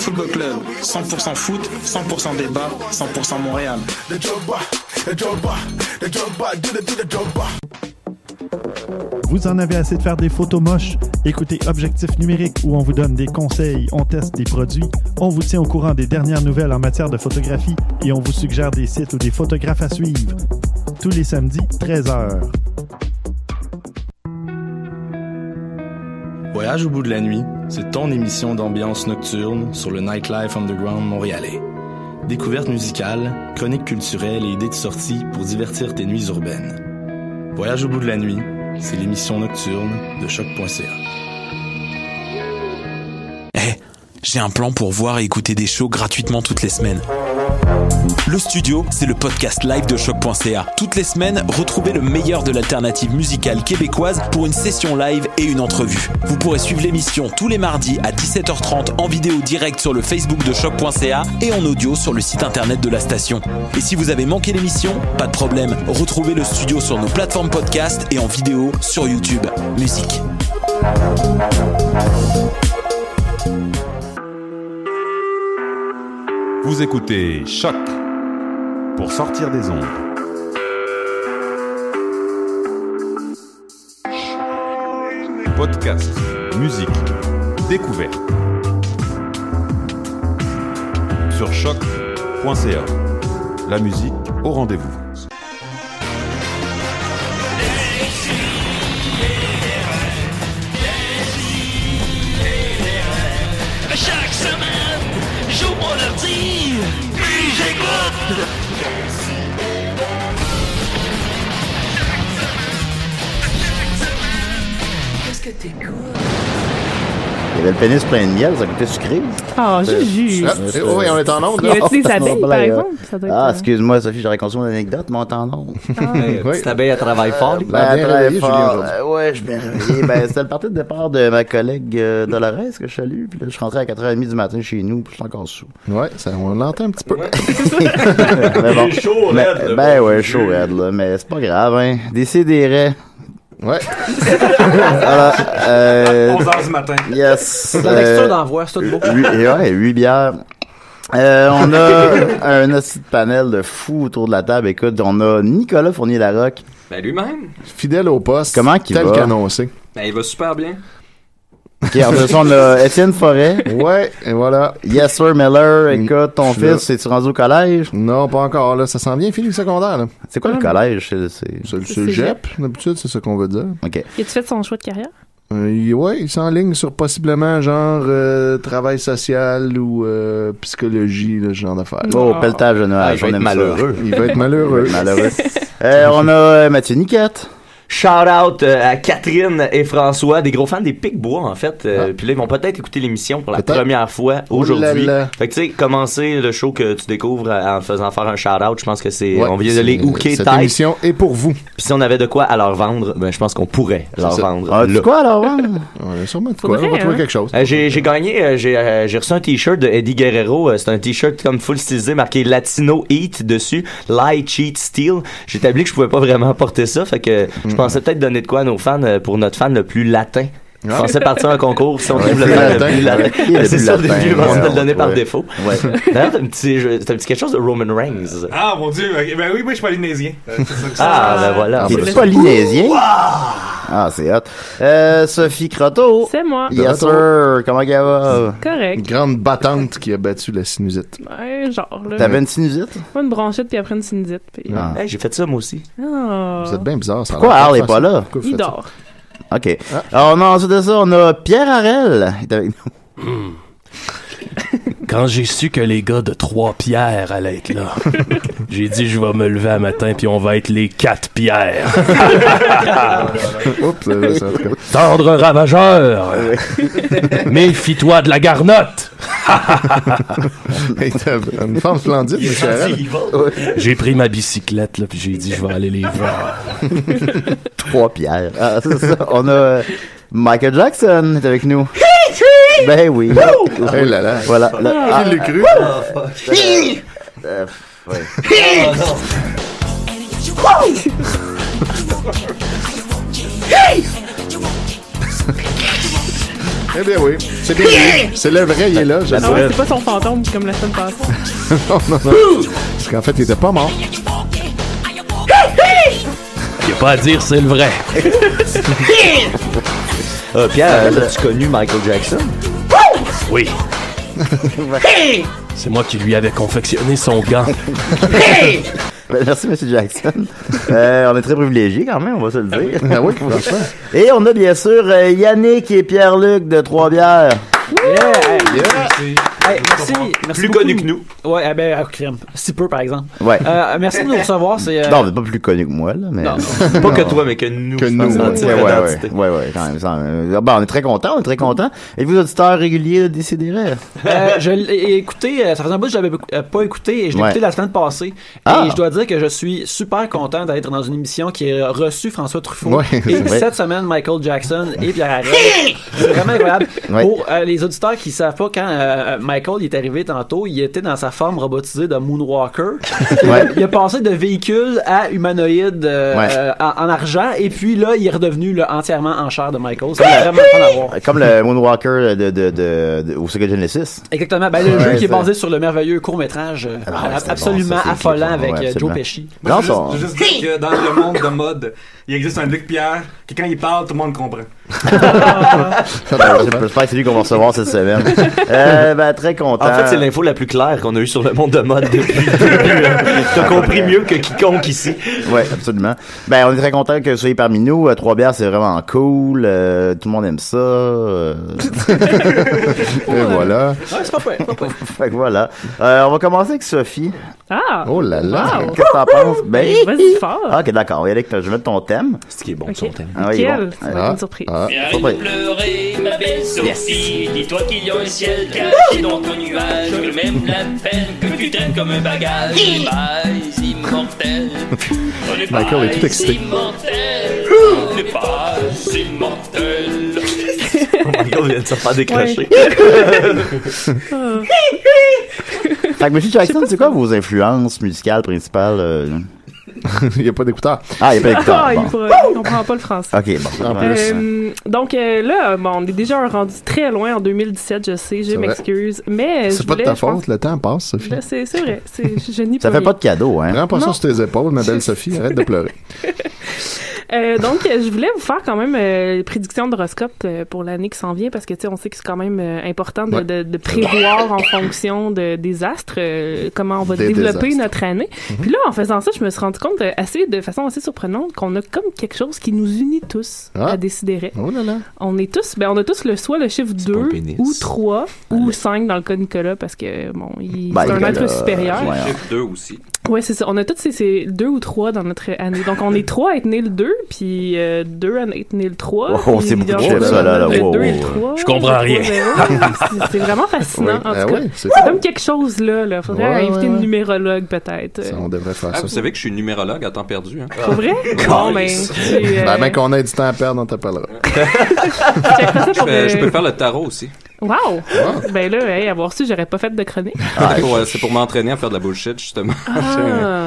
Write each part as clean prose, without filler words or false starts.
Football Club, 100% foot, 100% débat, 100% Montréal. Vous en avez assez de faire des photos moches? Écoutez Objectif Numérique où on vous donne des conseils, on teste des produits, on vous tient au courant des dernières nouvelles en matière de photographie et on vous suggère des sites ou des photographes à suivre. Tous les samedis, 13h. Voyage au bout de la nuit, c'est ton émission d'ambiance nocturne sur le Nightlife Underground montréalais. Découvertes musicales, chroniques culturelles et idées de sortie pour divertir tes nuits urbaines. Voyage au bout de la nuit, c'est l'émission nocturne de choc.ca. Hey, j'ai un plan pour voir et écouter des shows gratuitement toutes les semaines. Le Studio, c'est le podcast live de choc.ca. Toutes les semaines, retrouvez le meilleur de l'alternative musicale québécoise pour une session live et une entrevue. Vous pourrez suivre l'émission tous les mardis à 17h30 en vidéo direct sur le Facebook de choc.ca et en audio sur le site internet de la station. Et si vous avez manqué l'émission, pas de problème, retrouvez le Studio sur nos plateformes podcast et en vidéo sur YouTube. Musique. Vous écoutez Choc pour sortir des ondes. Podcast, musique, découverte. Sur choc.ca. La musique au rendez-vous. Chaque semaine, j'ouvre mon ordi, puis j'écoute. Qu'est-ce que t'écoutes? Il y avait le pénis plein de miel, ça coûtait sucré. Ah, Juju. Oui, on est en onde. Y a-t-il des abeilles, par exemple? Ça doit être, excuse-moi, Sophie, j'aurais consommé une anecdote, mais on est en onde. Petite abeille, elle travaille fort. Elle travaille fort. Ouais, je suis bien réveillé. C'était le parti de départ de ma collègue Dolores, que je salue. Puis là, je suis rentré à 4h30 du matin chez nous, puis je suis encore sous. Ouais, on l'entend un petit peu. Mais bon. Chaud, raide, ben ouais, chaud, raide, là. Mais c'est pas grave, hein. Décidérez. Ouais. Alors, 11h du matin. Yes. La texture d'envoi, c'est tout beau. 8 bières. On a un assis de panel de fou autour de la table. Écoute, on a Nicolas Fournier-Larocque. Ben lui-même. Fidèle au poste. Comment qu'il va? Tel qu'annoncé. Ben il va super bien. Ok, en dessous, on a Étienne Forêt. Ouais, et voilà. Yes, sir, Miller. Écoute, ton fils, es-tu rendu au collège? Non, pas encore, là. Ça s'en vient, fini le secondaire, là. C'est quoi le collège? C'est le cégep, d'habitude, c'est ça qu'on veut dire. Ok. Et tu fait son choix de carrière? Ouais, il s'enligne sur possiblement genre travail social ou psychologie, là, ce genre d'affaires. Oh, pelletage de nuages. Il va être malheureux. Il va être malheureux. On a Mathieu Niquette. Shout out à Catherine et François, des gros fans des Pic-Bois en fait. Puis là ils vont peut-être écouter l'émission pour la première fois aujourd'hui. Fait que tu sais, commencer le show que tu découvres en faisant faire un shout out, je pense que c'est on vient de les hooker cette émission est pour vous. Puis si on avait de quoi à leur vendre, ben je pense qu'on pourrait leur vendre. Ah, de quoi à leur vendre? On a sûrement de quoi, on va trouver quelque chose. J'ai gagné, j'ai reçu un t-shirt de Eddie Guerrero, c'est un t-shirt comme full stylisé marqué Latino Eat dessus, Lie, Cheat, Steal. J'ai établi que je pouvais pas vraiment porter ça, fait que je pensais peut-être donner de quoi à nos fans pour notre fan le plus latin. Je pensais partir un concours si on trouve le fan le plus latin. C'est ça, j'ai pensé de le donner par défaut. D'ailleurs, t'as un petit quelque chose de Roman Reigns. Ah mon Dieu, ben oui, moi je suis polynésien. Ben voilà. T'es polynésien? Ah, c'est hot. Sophie Croteau. C'est moi. Yes, sir. Comment elle va? Correct. Une grande battante qui a battu la sinusite. Ouais, genre, là. T'avais une sinusite? Une bronchite, puis après une sinusite. Puis... Hey, j'ai fait ça, moi aussi. Vous êtes bien bizarre, ça. Pourquoi Arl est pas là? Il dort. OK. Alors, ensuite de ça, on a Pierre Harel. Il est avec nous. Quand j'ai su que les gars de 3 Pierres allaient être là, j'ai dit je vais me lever un matin puis on va être les 4 Pierres. Oups, ça Tendre ravageur. Méfie-toi de la garnotte. Une femme splendide, monsieur Harel. J'ai pris ma bicyclette là puis j'ai dit je vais aller les voir. 3 Pierres. Ah, c'est ça. On a Michael Jackson est avec nous. Ben oui. Hey là là. Voilà. Qui l'a cru? Eh bien oui, c'est bien lui. C'est le vrai, il est là. Ah ouais, c'est pas son fantôme comme la semaine passée. non. Parce qu'en fait, il était pas mort. Il n'y a pas à dire, c'est le vrai. Pierre, as-tu connu Michael Jackson? Oui. C'est moi qui lui avais confectionné son gant. Merci, M. Jackson. On est très privilégiés quand même, on va se le dire. Ah oui, franchement. Et on a bien sûr Yannick et Pierre-Luc de Trois-Bières. Hey, merci Plus beaucoup. connu que nous. Ouais, crème. Si peu, par exemple. Ouais. Merci de nous recevoir. Non, on n'est pas plus connu que moi, là, mais... Non, pas que toi, mais que nous. Que nous, ouais, quand même. Bon, on est très contents, Et vous, auditeurs réguliers de Décidérez? Je l'ai écouté, ça faisait un bout que je l'avais pas écouté, et je l'ai écouté la semaine passée. Et je dois dire que je suis super content d'être dans une émission qui a reçu François Truffaut. Ouais, et cette semaine, Michael Jackson et Pierre Harel. C'est vraiment incroyable. Ouais. Pour les auditeurs qui savent pas, quand Michael il est arrivé tantôt, il était dans sa forme robotisée de Moonwalker. Il a passé de véhicule à humanoïde en argent, et puis là, il est redevenu entièrement en chair de Michael. C'est vraiment fun à voir. Comme le Moonwalker au Sega Genesis. Exactement. Le jeu qui est basé sur le merveilleux court-métrage absolument affolant avec Joe Pesci. Je veux juste dire que dans le monde de mode, il existe un Luc Pierre que quand il parle, tout le monde comprend. J'espère que c'est lui qu'on va recevoir cette semaine. Très content. En fait, c'est l'info la plus claire qu'on a eue sur le monde de mode depuis le début. T'as compris mieux que quiconque ici. Oui, absolument. On est très content que vous soyez parmi nous. Trois-Bières, c'est vraiment cool. Tout le monde aime ça. Et voilà. Ouais, c'est pas prêt. Fait que voilà. On va commencer avec Sophie. Ah! Oh là là! Wow. Qu'est-ce que t'en penses? Vas-y fort. Ok, d'accord. On va y aller avec je vais mettre ton thème. C'est qui est bon, son thème. Nickel. Ça va être une surprise. Arrête de pleurer, ma belle Sophie. Dis-toi qu'il y a un ciel caché dans ton nuage. Que même la peine que tu traînes comme un bagage. Les bails immortels. Michael est tout excité. Les bails immortels. Michael vient de se faire décrocher. Fait que M. Jackson, c'est quoi vos influences musicales principales? Il n'y a pas d'écouteur. Ah, il n'y a pas d'écouteur. Il comprend pas le français. Ok, bon. En plus. Donc là, on est déjà rendu très loin en 2017, je sais, je m'excuse. Mais c'est pas de ta faute, le temps passe, Sophie. Là, c'est vrai. Je n'y peux Ça fait rien. pas de cadeau, hein? Prends pas ça sur tes épaules, ma belle Sophie. Arrête de pleurer. Donc, je voulais vous faire quand même les prédictions d'horoscope pour l'année qui s'en vient, parce que, tu sais, on sait que c'est quand même important de prévoir en fonction des astres comment on va développer notre année. Puis là, en faisant ça, je me suis rendu compte de façon assez surprenante qu'on a comme quelque chose qui nous unit tous à Décideret. Oh là là. On est tous, on a tous soit le chiffre 2 ou 3 ou 5 dans le cas de Nicolas, parce que, bon, c'est un être supérieur. Le chiffre 2 aussi. Ouais, c'est ça. On a tous ces 2 ou 3 dans notre année. Donc, on est 3 à être nés le 2, puis 2 à être nés le 3. Oh, c'est beaucoup de chiffres, ça, là. Le 2 et le 3. Je comprends rien. C'est vraiment fascinant, en tout cas. C'est comme quelque chose, là. Faudrait inviter une numérologue, peut-être. Ça, on devrait faire ça. Vous savez que je suis numérologue à temps perdu, hein? Pour vrai? Bon, ben, qu'on ait du temps à perdre, on t'appellera. Je peux faire le tarot aussi. Wow! Ben là, avoir su, j'aurais pas fait de chronique. C'est pour m'entraîner à faire de la bullshit, justement.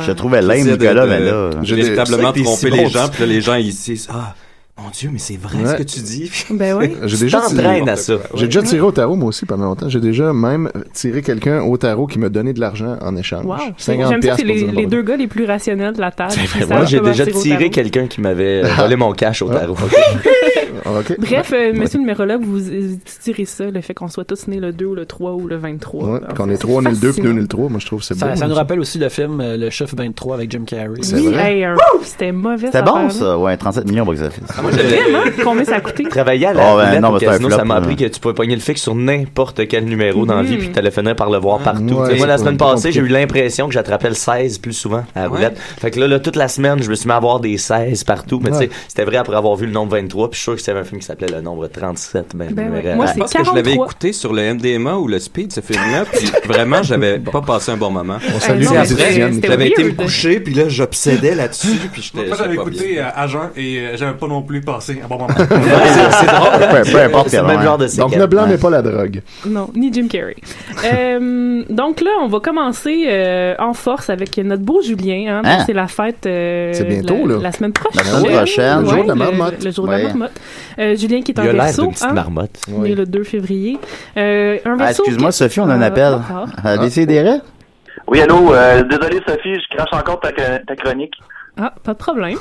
Je trouvais lame, Nicolas, mais là... J'ai véritablement trompé les gens, puis là, les gens, ils disent « Ah, mon Dieu, mais c'est vrai ce que tu dis. » Ben oui. J'ai déjà tiré au tarot, moi aussi, pendant longtemps. J'ai déjà même tiré quelqu'un au tarot qui m'a donné de l'argent en échange. Wow. 50 J'aime ça, c'est les deux gars les plus rationnels de la table. Moi, j'ai déjà tiré quelqu'un qui m'avait volé mon cash au tarot. Okay. Bref, monsieur le numérologue, vous tirez ça, le fait qu'on soit tous nés le 2 ou le 3 ou le 23. Ouais, qu'on est 3 né le 2 puis 2 né le 3, moi je trouve que c'est beau. Ça nous rappelle aussi le film Le chiffre 23 avec Jim Carrey. Oui, c'était mauvais. C'était bon ça, ouais, 37 millions box office. Vraiment? Combien ça a coûté? Travailler à la roulette au casino, ça m'a appris que tu pouvais pogner le fixe sur n'importe quel numéro dans la vie puis t'allais finir par le voir partout. Moi, la semaine passée, j'ai eu l'impression que j'attrapais le 16 plus souvent à la roulette. Fait que là, toute la semaine, je me suis mis à avoir des 16 partout, mais tu sais, c'était vrai après avoir vu le nombre 23, puis je suis sûr que c'était un film qui s'appelait Le Nombre 37. Moi, je pense que je l'avais écouté sur le MDMA ou le Speed, ce film-là, puis vraiment, j'avais pas passé un bon moment. On salue les étudiants. J'avais été me coucher, puis là, j'obsédais là-dessus, puis j'étais... Moi, j'avais écouté à jeun, et j'avais pas non plus lui passer un bon moment. C'est drôle. Peu importe. C'est le même genre de séquence. Donc, ne blâmez pas la drogue. Non, ni Jim Carrey. Donc là, on va commencer en force avec notre beau Julien. Hein? Donc, c'est la fête c'est bientôt, la semaine prochaine. La semaine prochaine. Le jour de la marmotte. Le jour de la marmotte. Julien qui est un Il a l'air Verseau. d'une petite marmotte. Né le 2 février. Un Verseau. Excuse-moi, Sophie, on a un appel. Décidérez. Oui, allô, désolé Sophie, je crache encore ta chronique. Ah, pas de problème.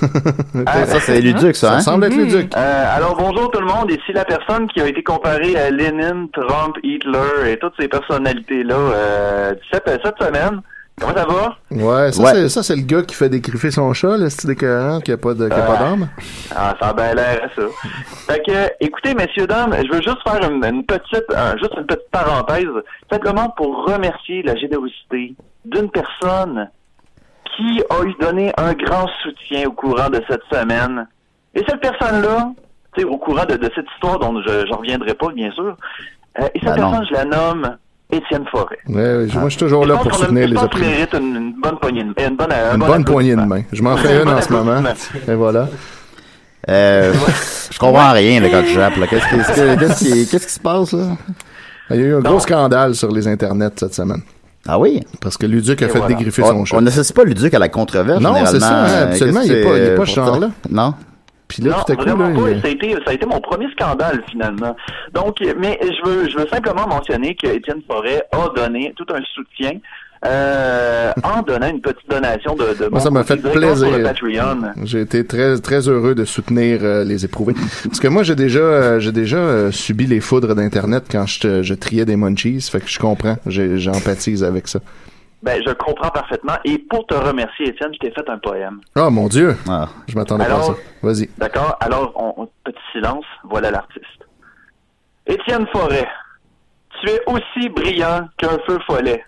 Ça, c'est Luduc, ça, hein? Ça semble être Luduc. Alors, bonjour tout le monde. Ici la personne qui a été comparée à Lénine, Trump, Hitler et toutes ces personnalités-là cette semaine. Comment ça va? Ouais, ça c'est le gars qui fait dégriffer son chat, le style écœurant, qui a pas d'âme. Ah, ça a bien l'air, ça. Fait que, écoutez, messieurs, dames, je veux juste faire une petite parenthèse, simplement pour remercier la générosité d'une personne qui a eu donné un grand soutien au courant de cette semaine. Et cette personne-là, tu sais, au courant de cette histoire dont je reviendrai pas, bien sûr, et cette personne, je la nomme Étienne Forêt. Ouais, moi, je suis toujours là pour soutenir les opprimés. Je mérite une bonne poignée de main. Une bonne poignée de main. Je m'en fais une en ce moment. Et voilà. Je comprends rien là, quand je jappe. Qu'est-ce qui se passe, là? Il y a eu un gros scandale sur les internets cette semaine. Ah oui? Parce que Luduc a fait dégriffer son chat. On n'associe pas Luduc à la controverse, non, généralement. Non, c'est ça, absolument. Il n'est pas ce genre-là. Non. Puis là, tout à coup, vraiment là, pas. Ça a été mon premier scandale, finalement. Donc, mais je veux simplement mentionner que Étienne Forêt a donné tout un soutien en donnant une petite donation de moi, ça m'a fait plaisir. Sur le Patreon. J'ai été très très heureux de soutenir les éprouvés. Parce que moi, j'ai déjà subi les foudres d'Internet quand je triais des munchies. Fait que je comprends. J'empathise avec ça. Ben, je comprends parfaitement. Et pour te remercier, Étienne, je t'ai fait un poème. Oh, mon Dieu! Je m'attendais pas à ça. Vas-y. D'accord. Alors, petit silence. Voilà l'artiste. Étienne Forêt, tu es aussi brillant qu'un feu follet.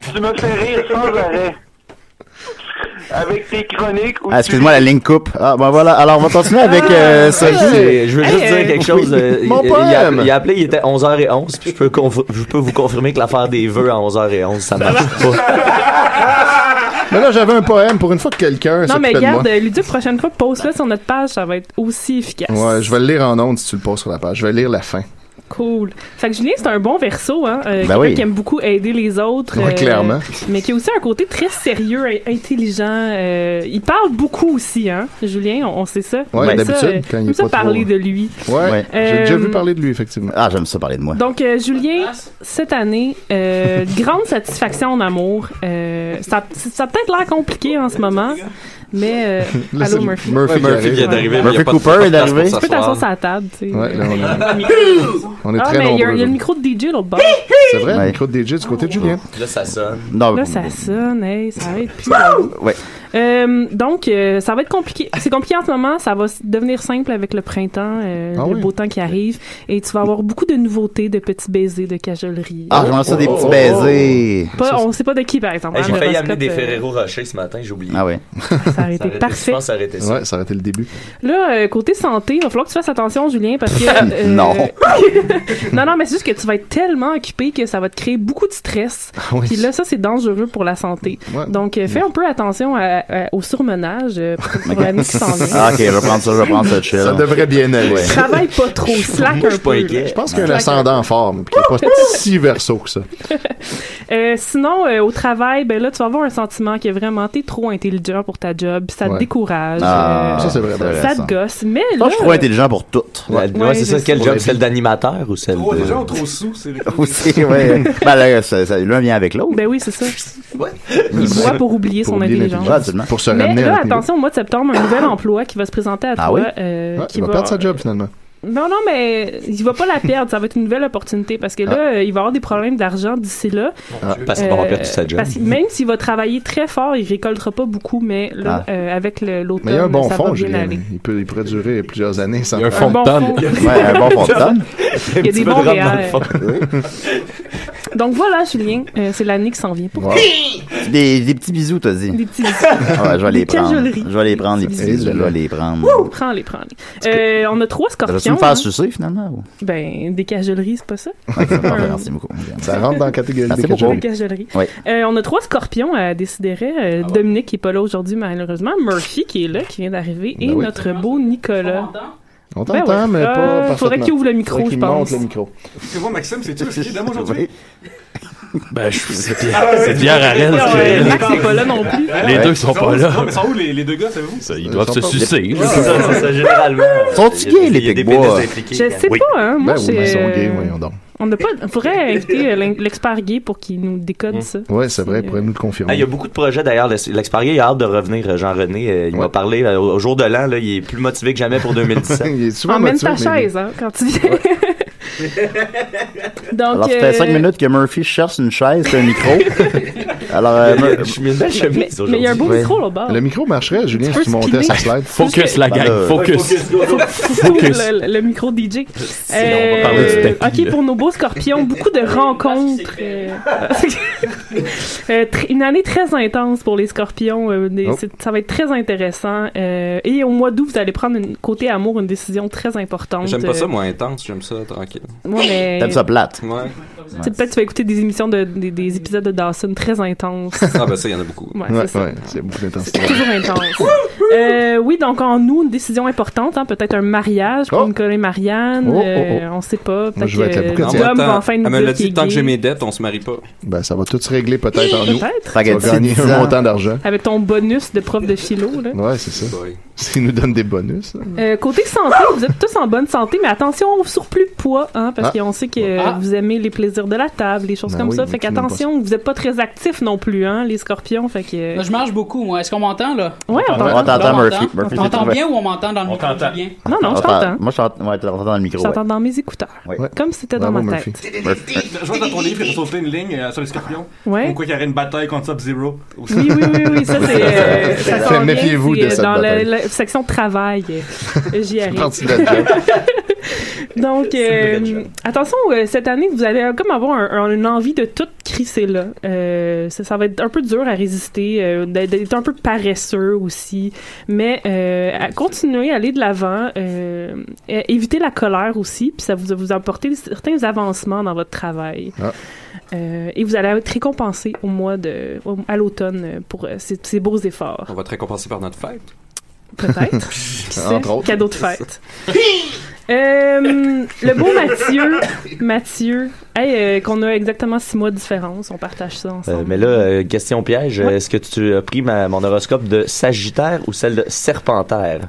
Tu me fais rire sans arrêt. Avec tes chroniques. Excuse-moi, la ligne coupe. Ah, ben voilà. Alors, on va continuer avec Sophie. Je veux juste dire quelque chose. Mon poème! Il a appelé, il était 11h11, puis je peux vous confirmer que l'affaire des vœux à 11h11, ça marche pas. Mais là, j'avais un poème pour une fois que quelqu'un non, mais s'occupait de moi. regarde, Luduc, prochaine fois, poste-le sur notre page, ça va être aussi efficace. Ouais, je vais le lire en ondes si tu le poses sur la page. Je vais lire la fin. Cool. Fait que Julien, c'est un bon Verseau, hein. Quelqu'un qui aime beaucoup aider les autres. Ouais, clairement. Mais qui a aussi un côté très sérieux, intelligent. Il parle beaucoup aussi, hein. Julien, on sait ça. Ouais, d'habitude, quand il est pas parler trop... de lui. Ouais, j'ai déjà vu parler de lui, effectivement. Ah, j'aime ça parler de moi. Donc, Julien, cette année, grande satisfaction en amour. Ça a peut-être l'air compliqué en ce moment. Mais, allô, Murphy. Murphy vient d'arriver. Murphy Cooper est d'arriver. Tu peux t'asseoir sur la table, tu sais. Ouais, là, on est très mais nombreux. il y a le micro de DJ l'autre bord. C'est vrai, le micro de DJ du côté de Julien. Là, ça sonne. Là, ça sonne, hey, ça va être plus. Ouais. Donc, ça va être compliqué. C'est compliqué en ce moment. Ça va devenir simple avec le printemps, le beau temps qui arrive. Et tu vas avoir beaucoup de nouveautés, de petits baisers, de cajolerie. Ah, j'aimerais ça des petits baisers. On sait pas de qui, par exemple. J'ai failli amener des Ferrero Rocher ce matin, j'ai oublié. Ah ouais. Ça aurait été parfait. Je pense que ça aurait été ça. Ouais, ça aurait été le début. Là, côté santé, il va falloir que tu fasses attention, Julien, parce que... Non. non, mais c'est juste que tu vas être tellement occupé que ça va te créer beaucoup de stress. Puis là, ça, c'est dangereux pour la santé. Ouais. Donc, fais un peu attention au surmenage pour l'année qui s'en vient. Ah, ok, je vais prendre ça chill. Ça devrait bien aller. Travaille pas trop, slack un peu. Je pense qu'il y a un ascendant fort, mais qu'il n'est pas si Verseau que ça. Sinon, au travail, ben là, tu vas avoir un sentiment que vraiment, t'es trop intelligent pour ta job, ça te décourage. Ça, c'est vrai. Ça te gosse. Mais là... Je suis trop intelligent pour tout. Ouais, c'est ça. Quel job? Celle d'animateur ou celle Trop de... déjà ou trop sous? C'est aussi, ouais. Ben là, l'un vient avec l'autre. Ben oui, c'est ça. Il boit pour oublier son intelligence. Pour se mais ramener là, attention, au mois de septembre, un nouvel emploi qui va se présenter à toi. Qui va perdre sa job, finalement. Non, mais il va pas la perdre. Ça va être une nouvelle opportunité parce que là, il va avoir des problèmes d'argent d'ici là. Parce qu'il va avoir perdu sa job. Parce que même s'il va travailler très fort, il récoltera pas beaucoup, mais là, avec l'automne, mais il y a un bon ça fond, va bien Julien. aller. Il pourrait durer plusieurs années sans... Il y a un fond de tonne. Ouais, un bon fond de tonne. Il y a des bons réels. Donc voilà, Julien, c'est l'année qui s'en vient pour toi. Des petits bisous, t'as dit. Des petits bisous. Ouais, je vais les prendre. cajoleries. Je vais les prendre, les petits bisous. Je vais les prendre. Prends-les. On a 3 scorpions. Tu vas me faire sucer, finalement? Ou? Ben, des cajoleries, c'est pas ça? Ouais, merci beaucoup. Ça rentre dans la catégorie des cajoleries. Oui. On a 3 scorpions à décider. Dominique qui est pas là aujourd'hui, malheureusement. Murphy qui est là, qui vient d'arriver. Et notre beau Nicolas. On t'entend, mais pas parfaitement. Faudrait qu'il ouvre le micro, je pense. Monte le micro. C'est moi, Maxime, c'est toi qui es là aujourd'hui? Ben, c'est Pierre Arel. Max n'est pas là non plus. Les deux sont pas là. Mais sont où les deux gars, savez-vous? Ils doivent se sucer. C'est ça, généralement. Sont-ils gays, les Picbois? Je sais pas, hein. Moi, oui, ils sont gays, voyons donc. On faudrait inviter l'expert gay pour qu'il nous décode ça. Oui, c'est vrai, il pourrait nous le confirmer. Il y a beaucoup de projets d'ailleurs. L'expert gay a hâte de revenir, Jean-René. Il m'a parlé au jour de l'an, là, il est plus motivé que jamais pour 2017. Il est souvent emmène ta chaise, hein, quand tu viens. Donc, alors, ça fait 5 minutes que Murphy cherche une chaise et un micro. Alors, je suis une belle chemise mais il y a un beau micro là-bas. Le micro marcherait, Julien, si tu montais sa slide. Focus, la gang. Focus. Le micro DJ. On va parler du tapis. OK, pour nos beaux scorpions, beaucoup de rencontres. Une année très intense pour les scorpions. Ça va être très intéressant. Et au mois d'août, vous allez prendre côté amour une décision très importante. J'aime pas ça, moi, intense. J'aime ça, tranquille. Ouais, mais... T'aimes ça plate? Ouais. Peut-être tu vas écouter des émissions des épisodes de Dawson très intenses. Ah ben ça, il y en a beaucoup. Ouais, c'est beaucoup d'intensité. C'est toujours intense. Oui, donc en nous, une décision importante, hein, peut-être un mariage pour Nicolas et Marianne. On sait pas. Peut-être que Dom va enfin nous dire qu'il est dit, tant gay. que j'ai mes dettes, on se marie pas. Ben, ça va tout se régler peut-être en nous. Peut-être. Tu vas gagner un montant d'argent. Avec ton bonus de prof de philo. Là. Ouais, c'est ça. S'ils nous donnent des bonus. Côté santé, vous êtes tous en bonne santé, mais attention au surplus de poids, hein, parce qu'on sait que vous aimez les plaisirs de la table, les choses comme ça. Fait qu'attention, vous n'êtes pas très actifs non plus, hein, les scorpions. Fait que... Je mange beaucoup, moi. Est-ce qu'on m'entend, là? Ouais, on t'entend, Murphy. On t'entend bien ou on m'entend dans le micro bien? Non, je t'entends. Moi, je t'entends dans le micro. Je t'entends dans mes écouteurs. Comme si c'était dans ma tête. Je vois dans ton livre, il a sauté une ligne sur les scorpions. Ouais. Comme quoi, il y aurait une bataille contre Sub-Zero. Oui, ça c'est... Méfiez-vous de cette dans bataille. la section travail. J'y arrive. Donc, attention, cette année, vous allez comme avoir une envie de tout crisser là. Ça va être un peu dur à résister, d'être un peu paresseux aussi, mais continuer à aller de l'avant, éviter la colère aussi, puis ça vous apporter certains avancements dans votre travail. Et vous allez être récompensé à l'automne pour ces beaux efforts. On va te récompenser par notre fête. Peut-être. Entre autres. Cadeau de fête. Le beau Mathieu, qu'on a exactement 6 mois de différence, on partage ça ensemble. Mais là, question piège, est-ce que tu as pris mon horoscope de Sagittaire ou celle de Serpentaire?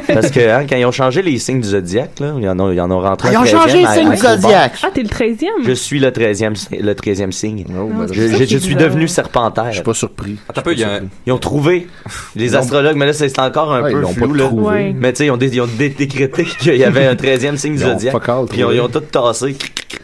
Parce que quand ils ont changé les signes du zodiaque, là, ils en ont rentré ils ont changé les signes du zodiaque! Ah, t'es le 13e? Je suis le 13e signe. Je suis devenu Serpentaire. Je suis pas surpris. Ils ont trouvé les astrologues, mais là c'est encore un peu flou. Là. Mais tu sais, ils ont décrété qu'il y avait un 13e signe du zodiaque. Puis ils ont tout tassé.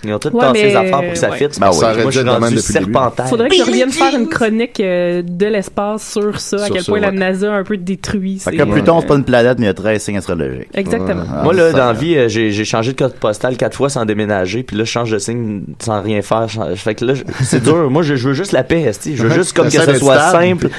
Ils ont tout tassé les affaires pour que ça fitte. Moi, je suis rendu Serpentaire. Faudrait qu'ils reviennent faire une chronique de l'espace sur ça, à quel point la NASA a un peu détruit. Fait que Pluton, c'est pas une planète, mais il y a 13 signes astrologiques. Exactement. Moi, là, dans la vie, j'ai changé de code postal 4 fois sans déménager, puis là, je change de signe sans rien faire. Fait que là, c'est dur. Moi, je veux juste la paix, esti. Je veux juste comme que ça soit simple,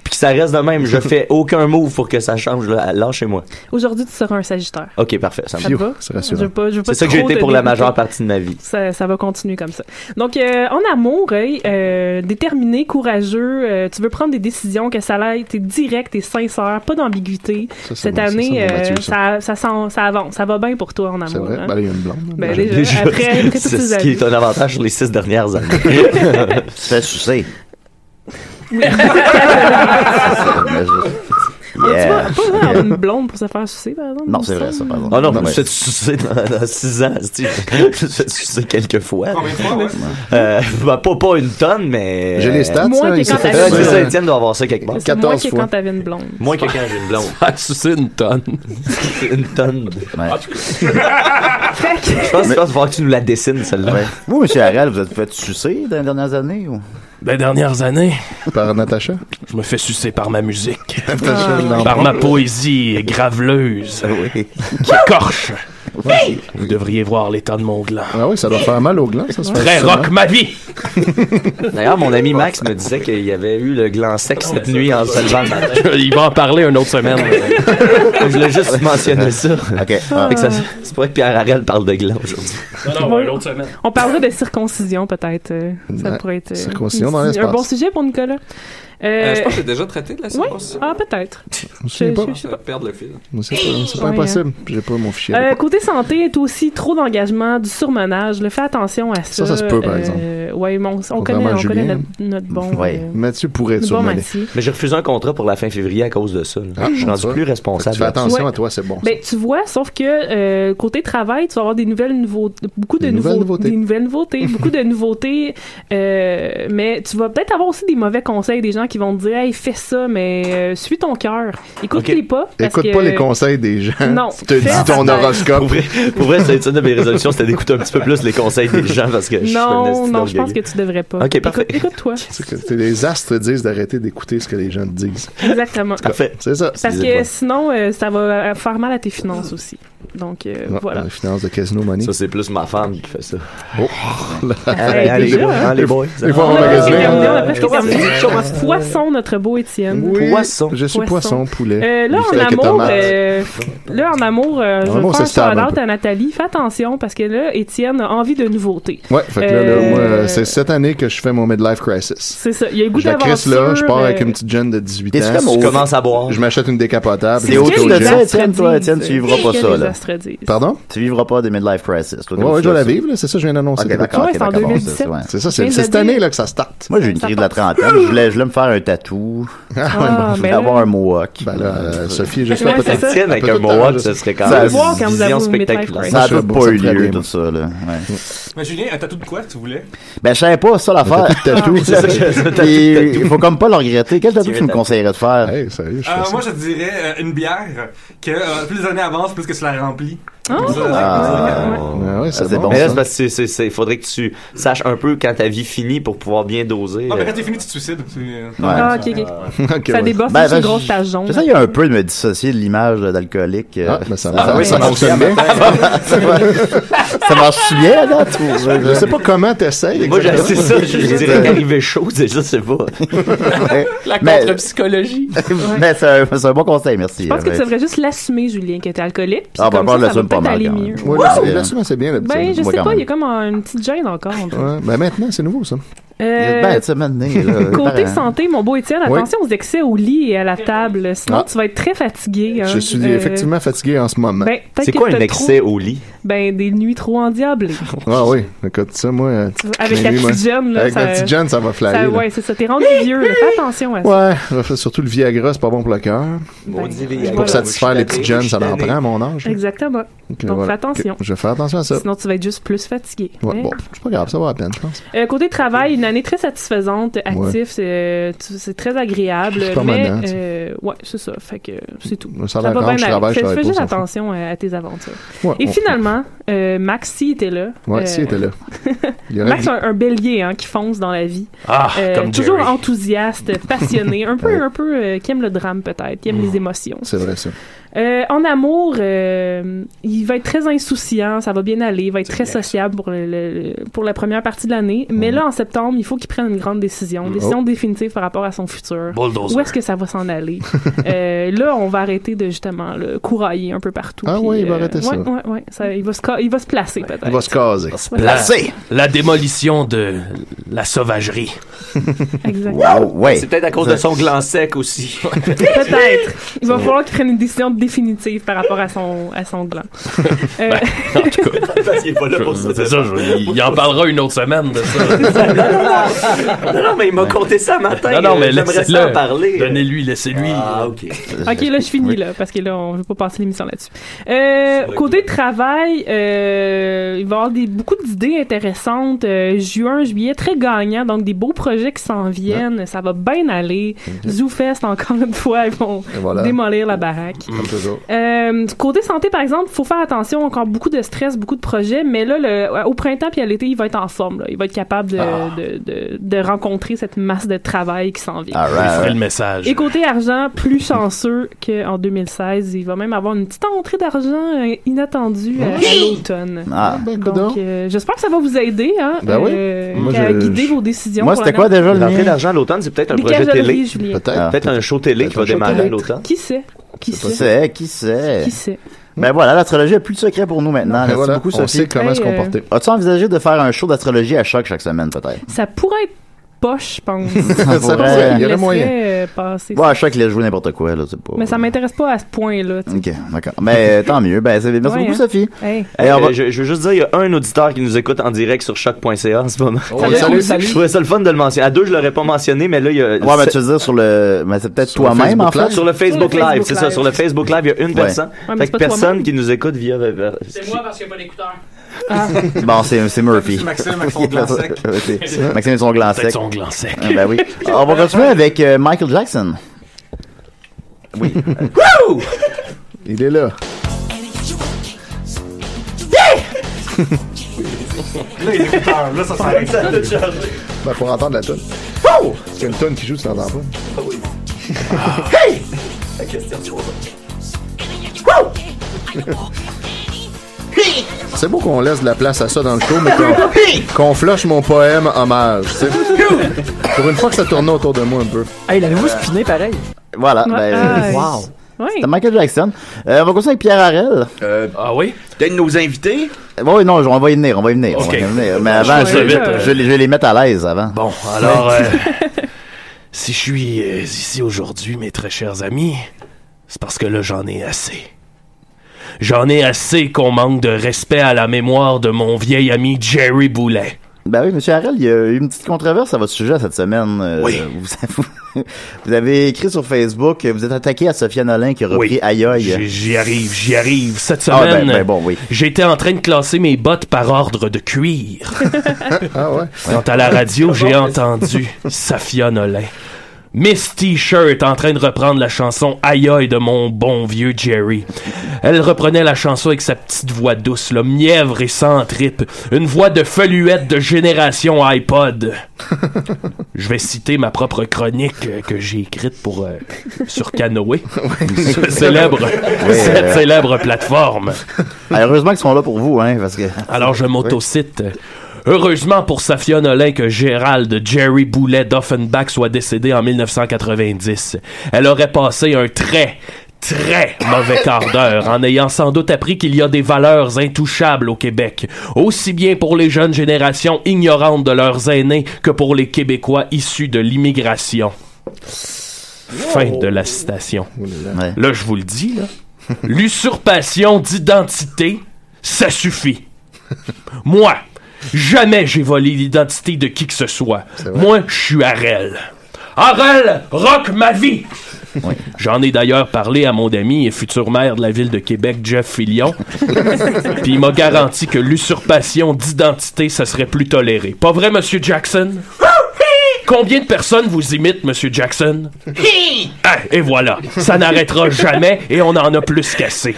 puis que ça reste de même. Je fais aucun move pour que ça change. Lâchez-moi. Aujourd'hui, tu seras un Sagittaire. Ok, parfait. Ça te va? C'est rassurant. C'est ça que j'ai été pour la majeure partie de ma vie. Ça va continuer comme ça. Donc, en amour, déterminé, courageux, tu veux prendre des décisions, que ça aille, t'es direct, t'es sincère, pas d'ambiguïté. Cette année, ça avance, ça va bien pour toi en amour. C'est vrai? Hein? Ben, il y a une blonde. Ben, déjà, après toutes c'est ces ce années. qui est un avantage sur les 6 dernières années. Tu fais sucer. Yeah. Tu vas pas avoir une blonde pour se faire sucer, par exemple? Non, c'est vrai, ça, par exemple. Oh non, je me suis fait sucer dans 6 ans. Je me suis fait sucer quelques fois. Pas une tonne, mais... J'ai les stats, moins ça. Que quand C'est ça, Étienne doit avoir ça quelque part. C'est moins que quand t'avais une blonde. Moins que quand j'ai une blonde. Sucer une tonne. Une tonne. Ouais. Je pense qu'il va falloir que tu nous la dessines, celle-là. Ouais. Vous, M. Harel, vous êtes fait sucer dans les dernières années? Ou? Les dernières années, Par Natacha? je me fais sucer par ma musique. Natacha, non. Par ma poésie graveleuse, Oui. qui écorche Vous devriez voir l'état de mon gland. Ah oui, ça doit faire mal au gland, ça se fait Très souvent. rock ma vie! D'ailleurs, mon ami Max me disait qu'il y avait eu le gland sec cette nuit en se levant le matin. Il va en parler une autre semaine. Je voulais juste mentionner ça. OK. Fait que c'est pas que Pierre Harel parle de gland aujourd'hui. Non, une autre semaine. On parlera de circoncision, peut-être. Ça pourrait être circoncision dans l'espace. un bon sujet pour Nicolas. Je pense que j'ai déjà traité de la Oui, circoncision. peut-être. Je sais pas. Je vais perdre le fil. C'est pas impossible. J'ai pas mon fichier. Côté santé, est aussi trop d'engagement, du surmenage. Fais attention à ça. Ça se peut, par exemple. Oui, on connaît notre bon... Mathieu pourrait être surmené. Mais j'ai refusé un contrat pour la fin février à cause de ça. Je suis rendu plus responsable. Tu fais attention à toi, c'est bon. Ben, tu vois, sauf que côté travail, tu vas avoir des nouvelles nouveautés, beaucoup de nouveautés, mais tu vas peut-être avoir aussi des mauvais conseils, des gens qui vont te dire hey, fais ça, mais suis ton cœur. Écoute-les pas. Écoute pas les conseils des gens. Non. Te dis ton horoscope. Pour vrai, c'est une de mes résolutions, c'était d'écouter un petit peu plus les conseils des gens parce que je pense que tu devrais pas. Ok, parfait. Écoute-toi. Les astres disent d'arrêter d'écouter ce que les gens te disent. Exactement. Parfait. C'est ça. Parce que sinon, ça va faire mal à tes finances aussi. Donc, voilà. Les finances de Casino Money. Ça, c'est plus ma femme qui fait ça. Oh! Les boys. Les fois, on va Poisson, notre beau Étienne. Oui, poisson. Je suis poisson, poulet. Là, en amour, je vais faire un shout-out à Nathalie. Fais attention, parce que là, Étienne a envie de nouveautés. Ouais, fait que là, moi, c'est cette année que je fais mon midlife crisis. C'est ça. Il y a le goût d'aventure. Là, je pars avec une petite jeune de 18 ans. Je commence à boire. Je m'achète une décapotable. C'est autre de ça, Étienne, toi. Étienne, tu vivras pas ça, là. Pardon? Tu vivras pas des midlife crisis. Ouais, je vais la vivre, là. C'est ça que je viens d'annoncer. Ok, d'accord. C'est en 2017. C'est ça, c'est cette année, là, que ça starte. Moi, j'ai une crise de la trentaine. Je voulais me faire un tatou. Je voulais avoir un mohawk. Ben là, Sophie, juste là, peut-être. Tienne avec un mohawk, ça serait quand même une vision spectaculaire. Ça a tout pas eu lieu, tout ça, là. Mais Julien, un tatou de quoi, tu voulais? Ben, je savais pas ça l'affaire. Il faut comme pas le regretter. Quel tatou tu me conseillerais de faire? Hey, sérieux, je fais ça. Moi, je te dirais une bière que plus les années avancent, plus que tu la remplis. Ouais, c'est bon. Mais là, c'est parce que il faudrait que tu saches un peu quand ta vie finit pour pouvoir bien doser. Ah, mais quand t'es fini, tu te suicides. Ah, ok. Ça déborde une grosse tache jaune. J'essaye un peu de me dissocier de l'image d'alcoolique. Ah, mais ça fonctionne bien. Ça marche bien, là, je sais pas comment t'essayes. Moi, c'est ça, je dirais arriver chaud, je sais pas. La contre-psychologie. Mais c'est un bon conseil, merci. Je pense que tu devrais juste l'assumer, Julien, que t'es alcoolique. Ah, bah, ça va peut-être aller mieux. Oui, l'assume, c'est bien. Ben, je sais pas, il y a comme une petite gêne encore. Ben, maintenant, c'est nouveau, ça. Côté santé, mon beau Étienne, attention aux excès au lit et à la table, sinon tu vas être très fatigué. Je suis effectivement fatigué en ce moment. C'est quoi un excès au lit? Ben, des nuits trop endiablées. Ah oui, écoute ça, moi. Avec la petite jeune, là. Avec la petite jeune, ça va flyer. Ouais, c'est ça. T'es rendu vieux, là. Fais attention à ça. Ouais, surtout le Viagra, c'est pas bon pour le cœur. Pour satisfaire les petites jeunes, ça en prend à mon âge. Exactement. Donc, fais attention. Je vais faire attention à ça. Sinon, tu vas être juste plus fatigué. Ouais, bon, c'est pas grave, ça va à peine, je pense. Côté travail, une année très satisfaisante, actif, c'est très agréable. C'est permanent, ouais, c'est ça. Fait que c'est tout. Ça va bien aller. Fais juste attention à tes aventures. Et finalement, Max, s'il était là. Ouais, s'il était là. Max, un bélier qui fonce dans la vie. Comme toujours Jerry. Enthousiaste, passionné, un peu qui aime le drame peut-être, qui aime les émotions. C'est vrai ça. En amour, il va être très insouciant, ça va bien aller, il va être très sociable pour la première partie de l'année. Mais là, en septembre, il faut qu'il prenne une grande décision définitive par rapport à son futur. Bulldozer. Où est-ce que ça va s'en aller? Là, on va arrêter de justement courailler un peu partout. Ah oui, il va arrêter ça. Ouais. Il va se placer peut-être. Il va se caser. Placer! La démolition de la sauvagerie. Exactement. Wow, ouais. C'est peut-être à cause de son gland sec aussi. Peut-être. Il va falloir qu'il prenne une décision définitive par rapport à son gland. En tout cas, parce qu'il est pas là pour ça. C'est ça, il en parlera une autre semaine de ça. Non, mais il m'a conté ça matin. Non, mais j'aimerais ça en parler. Donnez-lui, laissez-lui. Ah, ok. Ok, là, je finis, là, parce que là, on veut pas passer l'émission là-dessus. Côté travail, il va y avoir beaucoup d'idées intéressantes. Juin, juillet, très gagnant, donc des beaux projets qui s'en viennent. Ça va bien aller. ZooFest, encore une fois, ils vont démolir la baraque. Toujours. Côté santé, par exemple, il faut faire attention. Encore beaucoup de stress, beaucoup de projets. Mais là, au printemps puis à l'été, il va être en forme. Là. Il va être capable de rencontrer cette masse de travail qui s'en vient. Je ferai le message. Et côté argent, plus chanceux qu'en 2016. Il va même avoir une petite entrée d'argent inattendue à l'automne. Donc, j'espère que ça va vous aider à guider vos décisions. Moi, c'était quoi déjà l'entrée d'argent à l'automne? C'est peut-être un projet télé. Peut-être un show télé qui va démarrer à l'automne. Qui sait? Qui sait? Ben voilà, l'astrologie a plus de secret pour nous maintenant. Merci beaucoup, Sophie. On sait comment se comporter. As-tu envisagé de faire un show d'astrologie à Choc chaque semaine, peut-être? Ça pourrait être poche, je pense. Il y aurait moyen. Passer à Choc, il a joué n'importe quoi, là. C'est pas... Mais ça m'intéresse pas à ce point-là. Ok, d'accord. Mais tant mieux. Merci beaucoup, Sophie. Hey. Je veux juste dire, il y a un auditeur qui nous écoute en direct sur choc.ca en ce moment. Salut. Je trouvais ça le fun de le mentionner. À deux, je l'aurais pas mentionné, mais là, il y a... Ouais, mais tu veux dire sur le... Mais c'est peut-être toi-même, en fait? Sur le Facebook Live, c'est ça. Sur le Facebook Live, il y a une personne. Fait que personne qui nous écoute via... C'est moi parce qu'il n'y a pas d'écouteur. Bon, c'est Murphy. Maxime avec son gland sec. Maxime et son gland sec. Son gland sec. Ben oui. On va continuer avec Michael Jackson. Oui. Il est là. Là, les écouteurs, là, ça s'arrête. Ça a chargé. Ben, pour entendre la toune. Oh! C'est une toune qui joue, tu l'entends pas. Ah oui. Hey! La question de C'est beau qu'on laisse de la place à ça dans le show, mais qu'on flush mon poème hommage. T'sais. Pour une fois que ça tournait autour de moi un peu. Hey, l'avez-vous spiné pareil? Voilà. Wow. C'était Michael Jackson. On va continuer avec Pierre Harel. Ah oui? T'es de nos invités? Oui, non, on va y venir. Okay. Mais avant, je vais les mettre à l'aise avant. Bon, alors, si je suis ici aujourd'hui, mes très chers amis, c'est parce que là, j'en ai assez. J'en ai assez qu'on manque de respect à la mémoire de mon vieil ami Jerry Boulet. Ben oui, M. Harel, il y a eu une petite controverse à votre sujet cette semaine. Oui. Vous avez écrit sur Facebook, vous êtes attaqué à Sophia Nolin qui a repris Aïe Aïe. J'y arrive. Cette semaine, j'étais en train de classer mes bottes par ordre de cuir. Quand à la radio, j'ai entendu Sophia Nolin. Miss T-Shirt en train de reprendre la chanson Aïe Aïe de mon bon vieux Jerry. Elle reprenait la chanson avec sa petite voix douce, là, mièvre et sans trip. Une voix de feluette de génération iPod. Je vais citer ma propre chronique que j'ai écrite pour sur Canoë. Cette célèbre plateforme. Heureusement qu'ils sont là pour vous, hein, parce que... Alors je m'autocite. Heureusement pour Sophia Nolin que Gérald Jerry Boulet d'Offenbach soit décédé en 1990. Elle aurait passé un très mauvais quart d'heure en ayant sans doute appris qu'il y a des valeurs intouchables au Québec, aussi bien pour les jeunes générations ignorantes de leurs aînés que pour les Québécois issus de l'immigration. Fin de la citation. Là, je vous le dis, là. L'usurpation d'identité, ça suffit. Moi, jamais j'ai volé l'identité de qui que ce soit. Moi, je suis Harel. Harel rock ma vie! Oui. J'en ai d'ailleurs parlé à mon ami et futur maire de la ville de Québec, Jeff Fillion. Puis il m'a garanti que l'usurpation d'identité, ça serait plus toléré. Pas vrai, Monsieur Jackson? Combien de personnes vous imitent, Monsieur Jackson? Et voilà, ça n'arrêtera jamais et on en a plus qu'assez.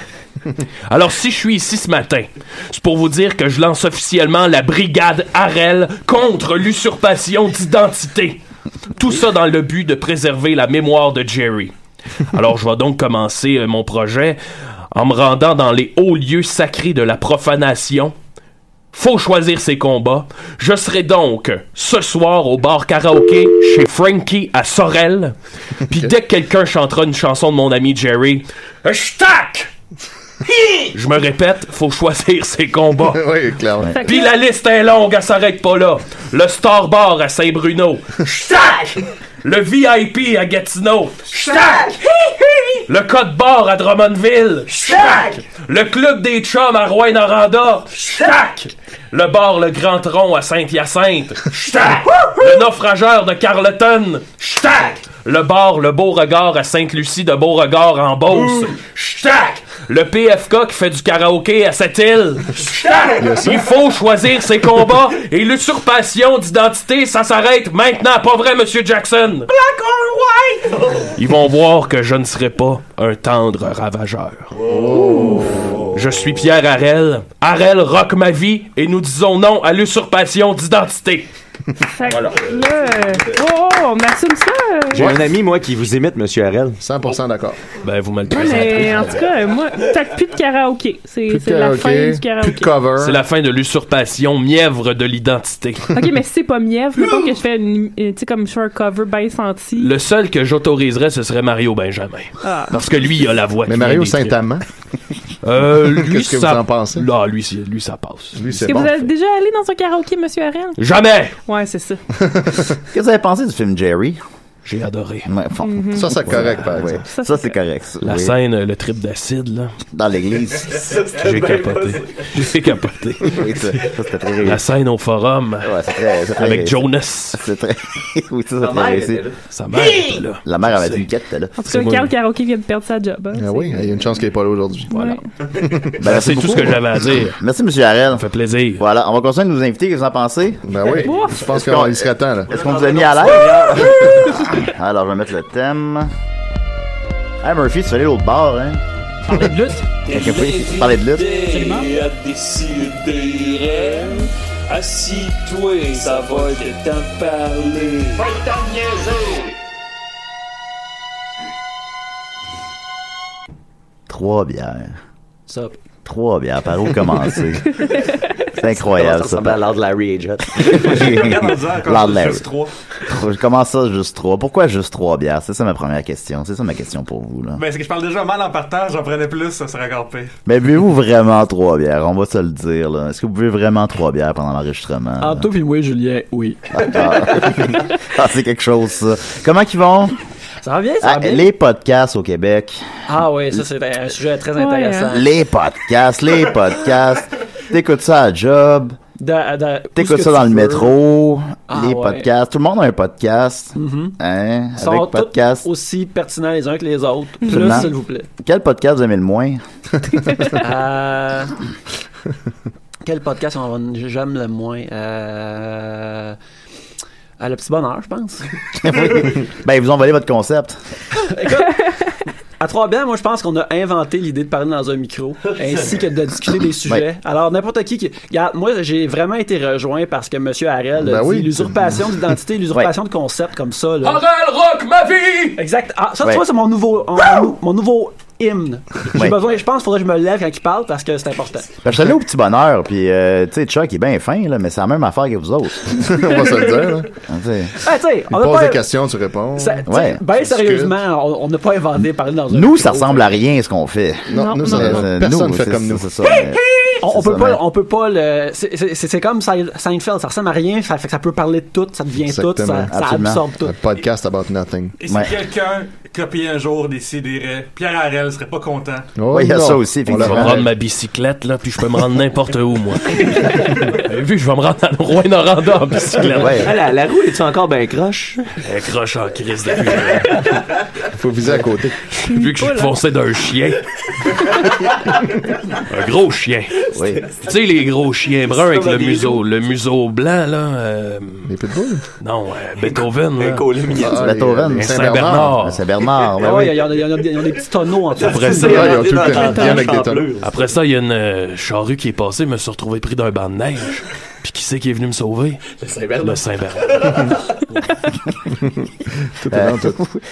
Alors, si je suis ici ce matin, c'est pour vous dire que je lance officiellement la brigade Harel contre l'usurpation d'identité. Tout ça dans le but de préserver la mémoire de Jerry. Alors, je vais donc commencer mon projet en me rendant dans les hauts lieux sacrés de la profanation. Faut choisir ses combats. Je serai donc ce soir au bar karaoké chez Frankie à Sorel. Puis dès que quelqu'un chantera une chanson de mon ami Jerry, j'tac! Je me répète, faut choisir ses combats. Oui, clairement. Puis la liste est longue, elle s'arrête pas là. Le Star Bar à Saint-Bruno. Ch'tac! Le VIP à Gatineau. Ch'tac! Le Code Bar à Drummondville. Ch'tac! Le Club des Chums à Rouyn-Noranda. Ch'tac! Le bar Le Grand Tron à Saint-Hyacinthe. Ch'tac! Le Naufrageur de Carleton. Ch'tac! Le bar Le Beauregard à Sainte-Lucie de Beauregard en Beauce. Ch'tac! Le PFK qui fait du karaoké à cette île. Ch'tac! Il faut choisir ses combats et l'usurpation d'identité, ça s'arrête maintenant, pas vrai, Monsieur Jackson? Black or white? Ils vont voir que je ne serai pas un tendre ravageur. Je suis Pierre Harel. Harel rock ma vie et nous disons non à l'usurpation d'identité. Voilà. On assume ça. J'ai un ami, moi, qui vous imite, Monsieur Harel. 100% d'accord. Ben, vous me le Mais en tout cas, moi, t'as plus de karaoké. C'est la fin du karaoké. Plus de cover. C'est la fin de l'usurpation mièvre de l'identité. Ok, mais si c'est pas mièvre, mettons que je fais tu sais, comme je fais un cover bien senti. Le seul que j'autoriserais, ce serait Mario Benjamin. Ah. Parce que lui, il a la voix. Mais Mario Saint-Amand? Lui, qu'est-ce que vous en pensez? Là, lui, ça passe. Lui, c'est Est-ce que bon. vous êtes déjà allé dans un karaoké, Monsieur Harel? Jamais! Ouais, c'est ça. Qu'est-ce que vous avez pensé du film Jerry? J'ai adoré. Ouais, bon. Ça, c'est correct, par exemple. Ça, c'est correct. La scène, le trip d'acide, là. Dans l'église. J'ai capoté. J'ai capoté. Oui, ça, c'était très réussi. La scène au forum. Ouais, c'est très avec réussi. Jonas. C'est très... Oui, ça, c'est très réussi. Sa mère était là. La mère avait dit une quête, là. En tout cas, Carl Karaoké vient de perdre sa job. Hein, Ah oui, il y a une chance qu'il n'est pas là aujourd'hui. Voilà. Ben, c'est tout ce que j'avais à dire. Merci, M. Harel. Ça fait plaisir. Voilà, on va continuer de nous inviter. Qu'est-ce que vous en pensez? Ben oui, je pense qu'il serait temps, là. Est-ce qu'on vous a mis à l'aise? Alors, je vais mettre le thème. Hey, Murphy, tu fais aller l'autre bord, hein? Parler de lutte? Oui, parler de lutte. Absolument. À décider. Assis-toi, ça va être temps de parler. Pas le temps de niaiser. 3 bières. Ça. 3 bières. Par où commencer? C'est incroyable, ça. Ça ressemble à Lord Larry et Jet. Lord Larry. Juste 3. Comment ça, juste 3? Pourquoi juste 3 bières? C'est ça ma première question. C'est ça ma question pour vous, là. Ben, c'est que je parle déjà mal en partage, j'en prenais plus, ça serait encore pire. Mais buvez-vous vraiment 3 bières? On va se le dire, là. Est-ce que vous buvez vraiment 3 bières pendant l'enregistrement? En tout, puis oui, Julien, oui. Ah, c'est quelque chose, ça. Comment qu'ils vont? Ça va bien, ça va bien. Les podcasts au Québec. Ah oui, ça, c'est un sujet très intéressant. Les podcasts. T'écoutes ça à job. T'écoutes ça dans le métro. Les podcasts. Tout le monde a un podcast. Hein? Ils sont avec podcast. tous aussi pertinents les uns que les autres. Absolument. Plus, s'il vous plaît. Quel podcast vous aimez le moins? Quel podcast j'aime le moins? Le Petit Bonheur, je pense. Ben, ils vous ont volé votre concept. Écoute, à Trois-Bières, moi, je pense qu'on a inventé l'idée de parler dans un micro, ainsi que de discuter des sujets. Ouais. Alors, n'importe qui... Regarde, moi, j'ai vraiment été rejoint parce que M. Harel a dit l'usurpation d'identité, l'usurpation de concept comme ça. Là. Harel rock ma vie! Exact. Ah, ça, tu vois, c'est mon nouveau hymne. J'ai besoin, je pense qu'il faudrait que je me lève quand il parle parce que c'est important. Ben, je suis allé au Petit Bonheur, puis tu sais, Chuck est bien fin, là, mais c'est la même affaire que vous autres. On va se le dire, là. On pose des questions, tu réponds. Ben sérieusement, on n'a pas inventé parler dans un Nous, micro, ça ressemble à rien, ce qu'on fait. Non, nous, personne ne fait comme nous. C'est ça. On peut pas le. C'est comme Seinfeld, ça ressemble à rien, ça fait que ça peut parler de tout, ça devient tout, ça absorbe tout. Un podcast about nothing. Et si quelqu'un copiait un jour des CDR, Pierre Harel serait pas content. Oui, il y a ça aussi, Je vais prendre ma bicyclette, là, puis je peux me rendre n'importe où, moi. Vu que je vais me rendre à Rouyn-Noranda en bicyclette. La roue, est-tu encore bien croche? Elle croche en crise depuis. Faut viser à côté. Vu que je suis foncé d'un chien. Un gros chien. Oui. Tu sais, les gros chiens bruns avec le museau blanc, là. Les pitbulls? Non, Beethoven. Là. Beethoven. Saint-Bernard. Saint-Bernard. Ouais, il y a des petits tonneaux en dessous. Après ça, ils ont tout le temps bien avec des tonneaux. Après ça, il y a une charrue qui est passée, je me suis retrouvé pris d'un banc de neige. Puis qui c'est qui est venu me sauver? Le Saint-Bernard.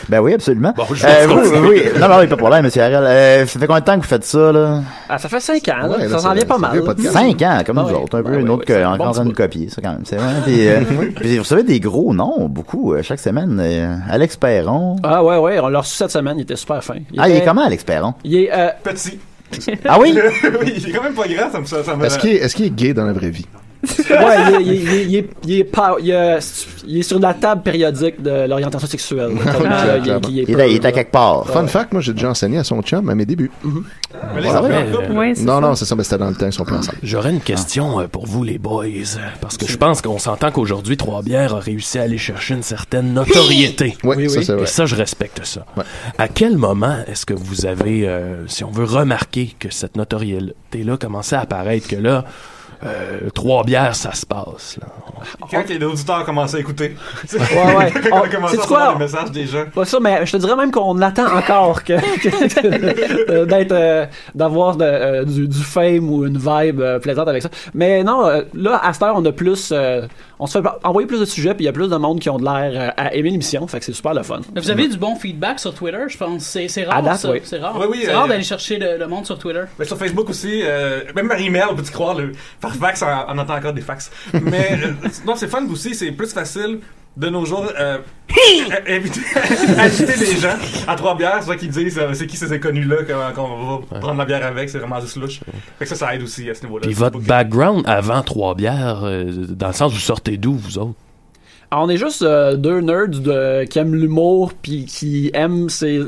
Ben oui, absolument. Bon, oui. Non, pas de problème, M. Harel. Ça fait combien de temps que vous faites ça, là? Ça fait 5 ans, là. Ça s'en vient pas mal. 5 ans, comme nous autres. Un peu une autre encore en train de nous copier, ça, quand même. C'est vrai. Puis vous savez, des gros noms, beaucoup, chaque semaine. Alex Perron. Ah ouais, on l'a reçu cette semaine, il était super fin. Il est comment, Alex Perron? Il est petit. Ah oui? Oui, il est quand même pas grand, ça me Est-ce qu'il est gay dans la vraie vie? Ouais, il est sur la table périodique de l'orientation sexuelle. Il est à quelque part. Fun fact, moi j'ai déjà enseigné à son chum à mes débuts. Non, c'est ça, mais c'était dans le temps, ils sont plus ensemble. J'aurais une question pour vous, les boys, parce que je pense qu'on s'entend qu'aujourd'hui, Trois-Bières a réussi à aller chercher une certaine notoriété. Oui, ça, c'est vrai. Et ça, je respecte ça. Ouais. À quel moment est-ce que vous avez, si on veut remarquer que cette notoriété-là commençait à apparaître, que là, Trois-Bières, ça se passe, là? Quand les auditeurs commencent à écouter. Ouais. On a commencé à recevoir des messages des gens. Pas ça, mais je te dirais même qu'on attend encore d'avoir du fame ou une vibe plaisante avec ça. Mais non, là, à cette heure, on a plus... on se fait envoyer plus de sujets, puis il y a plus de monde qui ont de l'air à aimer l'émission, fait que c'est super le fun. Vous avez du bon feedback sur Twitter, je pense. C'est rare, date, ça. oui. C'est rare. Oui, c'est rare d'aller chercher le monde sur Twitter. Mais sur Facebook aussi, même par email, peux-tu croire, par fax, on entend encore des fax. Mais non, c'est fun aussi, c'est plus facile de nos jours inviter des gens à Trois-Bières, c'est ça qu'ils disent c'est qui ces inconnus-là qu'on va prendre la bière avec, c'est vraiment juste louche. Fait que ça aide aussi à ce niveau-là. Puis votre background avant Trois-Bières, dans le sens où vous sortez d'où, vous autres? Alors, on est juste deux nerds qui aiment l'humour, puis qui aiment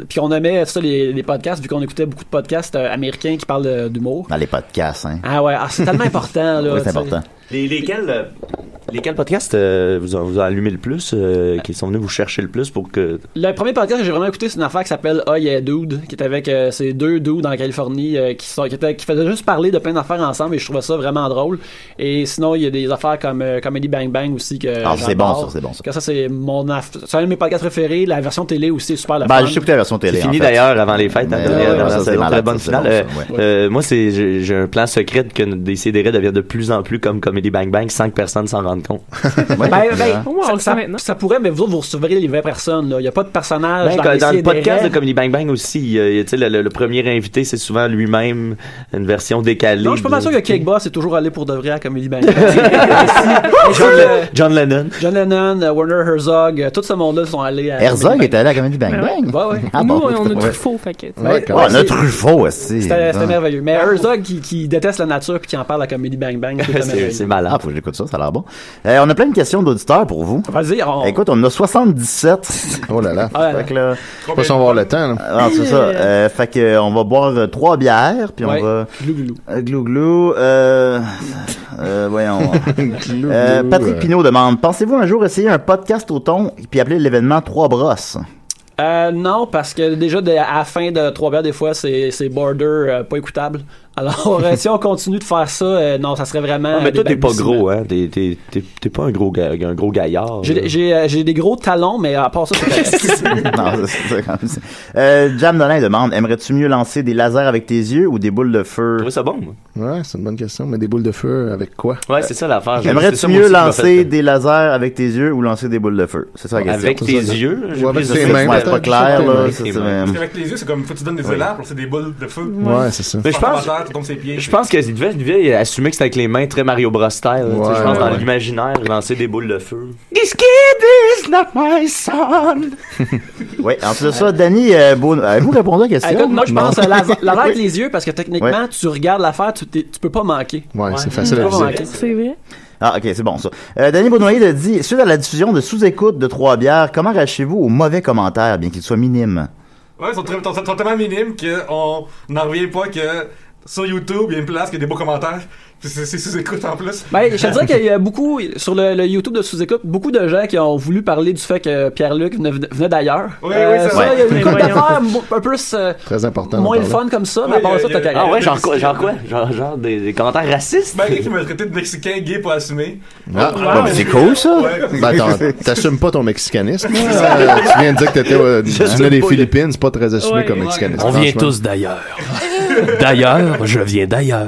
puis on aimait ça les podcasts, vu qu'on écoutait beaucoup de podcasts américains qui parlent d'humour. Dans les podcasts, hein. Ah ouais, c'est tellement important, là. Oui, c'est important. Lesquels podcasts vous ont allumé le plus, qui sont venus vous chercher le plus pour que... Le premier podcast que j'ai vraiment écouté, c'est une affaire qui s'appelle Oh Yeah Dude, qui est avec ces deux dudes en Californie qui faisaient juste parler de plein d'affaires ensemble, et je trouvais ça vraiment drôle. Et sinon, il y a des affaires comme Comedy Bang Bang aussi que c'est bon ça. Que ça, c'est c'est un de mes podcasts préférés. La version télé aussi est super fun. J'ai écouté la version télé. C'est fini d'ailleurs avant les fêtes. C'est une très bonne finale. Moi, j'ai un plan secret que des CDR deviennent de plus en plus comme Comedy Bang Bang sans que personne s'en rende compte. Ça pourrait, mais vous recevrez les vraies personnes. Il n'y a pas de personnage dans le podcast de Comedy Bang Bang aussi, le premier invité, c'est souvent lui-même une version décalée. Non, je suis pas sûr que Cake Boss est toujours allé pour de vrai à Comedy Bang Bang. John Lennon, Werner Herzog, tout ce monde-là sont allés à Herzog est allé à Comedy Bang Bang? Ouais. Nous, on a Truffaut, fait que... On a Truffaut aussi. C'était merveilleux. Mais Herzog qui déteste la nature puis qui en parle à Comedy Bang Bang, c'est malade. Faut que j'écoute ça a l'air bon. On a plein de questions d'auditeurs pour vous. Vas-y. Écoute, on en a 77. Oh là là. Fait que là... Je sais pas si on va avoir le temps, là. Non, c'est ça. Fait que on va boire 3 bières, puis on va... Glou-glou. Voyons. Patrick Pinault demande, pensez-vous un jour essayer un podcast au thon puis appeler l'événement 3 brosses? Non, parce que déjà à la fin de 3 bières, des fois, c'est border pas écoutable. Alors, si on continue de faire ça, non, ça serait vraiment... mais toi, t'es pas gros, hein? T'es pas un gros gaillard. J'ai des gros talons, mais à part ça, c'est non, c'est quand même... Jam Dolin demande, aimerais-tu mieux lancer des lasers avec tes yeux ou des boules de feu? Oui, c'est bon. Ouais, c'est une bonne question, mais des boules de feu avec quoi? Ouais, c'est ça l'affaire. Aimerais-tu mieux lancer des lasers avec tes yeux ou lancer des boules de feu? C'est ça la question. Avec tes yeux? Ou avec tes mains. C'est pas clair, là. Parce qu'avec les yeux, c'est comme, faut que tu donnes des élards, c'est des boules de feu. Ouais, c'est ça. Mais je pense qu'il devait assumer que c'était avec les mains très Mario Bros style. Je pense dans l'imaginaire, lancer des boules de feu. This kid is not my son. Oui, en plus de ça, Danny, avez-vous répondu à la question? Écoute, moi, je pense laser avec les yeux, parce que techniquement, tu regardes l'affaire, tu peux pas manquer. Ouais, c'est facile à viser. C'est vrai. Ah, ok, c'est bon, ça. Danny Boudnoyer a dit, suite à la diffusion de sous-écoute de 3 bières, comment réagissez-vous aux mauvais commentaires, bien qu'ils soient minimes? Ouais, ils sont tellement minimes qu'on n'en revient pas que sur YouTube, il y a une place qui a des beaux commentaires. C'est sous-écoute en plus. Ben, je te dirais qu'il y a beaucoup, sur le YouTube de sous-écoute, beaucoup de gens qui ont voulu parler du fait que Pierre-Luc venait d'ailleurs. Oui, c'est ça. Il y a une couple d'affaires un peu très important. Moins le fun comme ça, mais à part ça, t'as carré. Ah ouais, genre quoi? Genre des commentaires racistes? Ben, qui m'a traité de Mexicain gay pour assumer. Ah, mais c'est cool, ça. Ben, t'assumes pas ton mexicanisme. Tu viens de dire que tu venais des Philippines, c'est pas très assumé comme mexicanisme. On vient tous d'ailleurs. D'ailleurs, je viens d'ailleurs.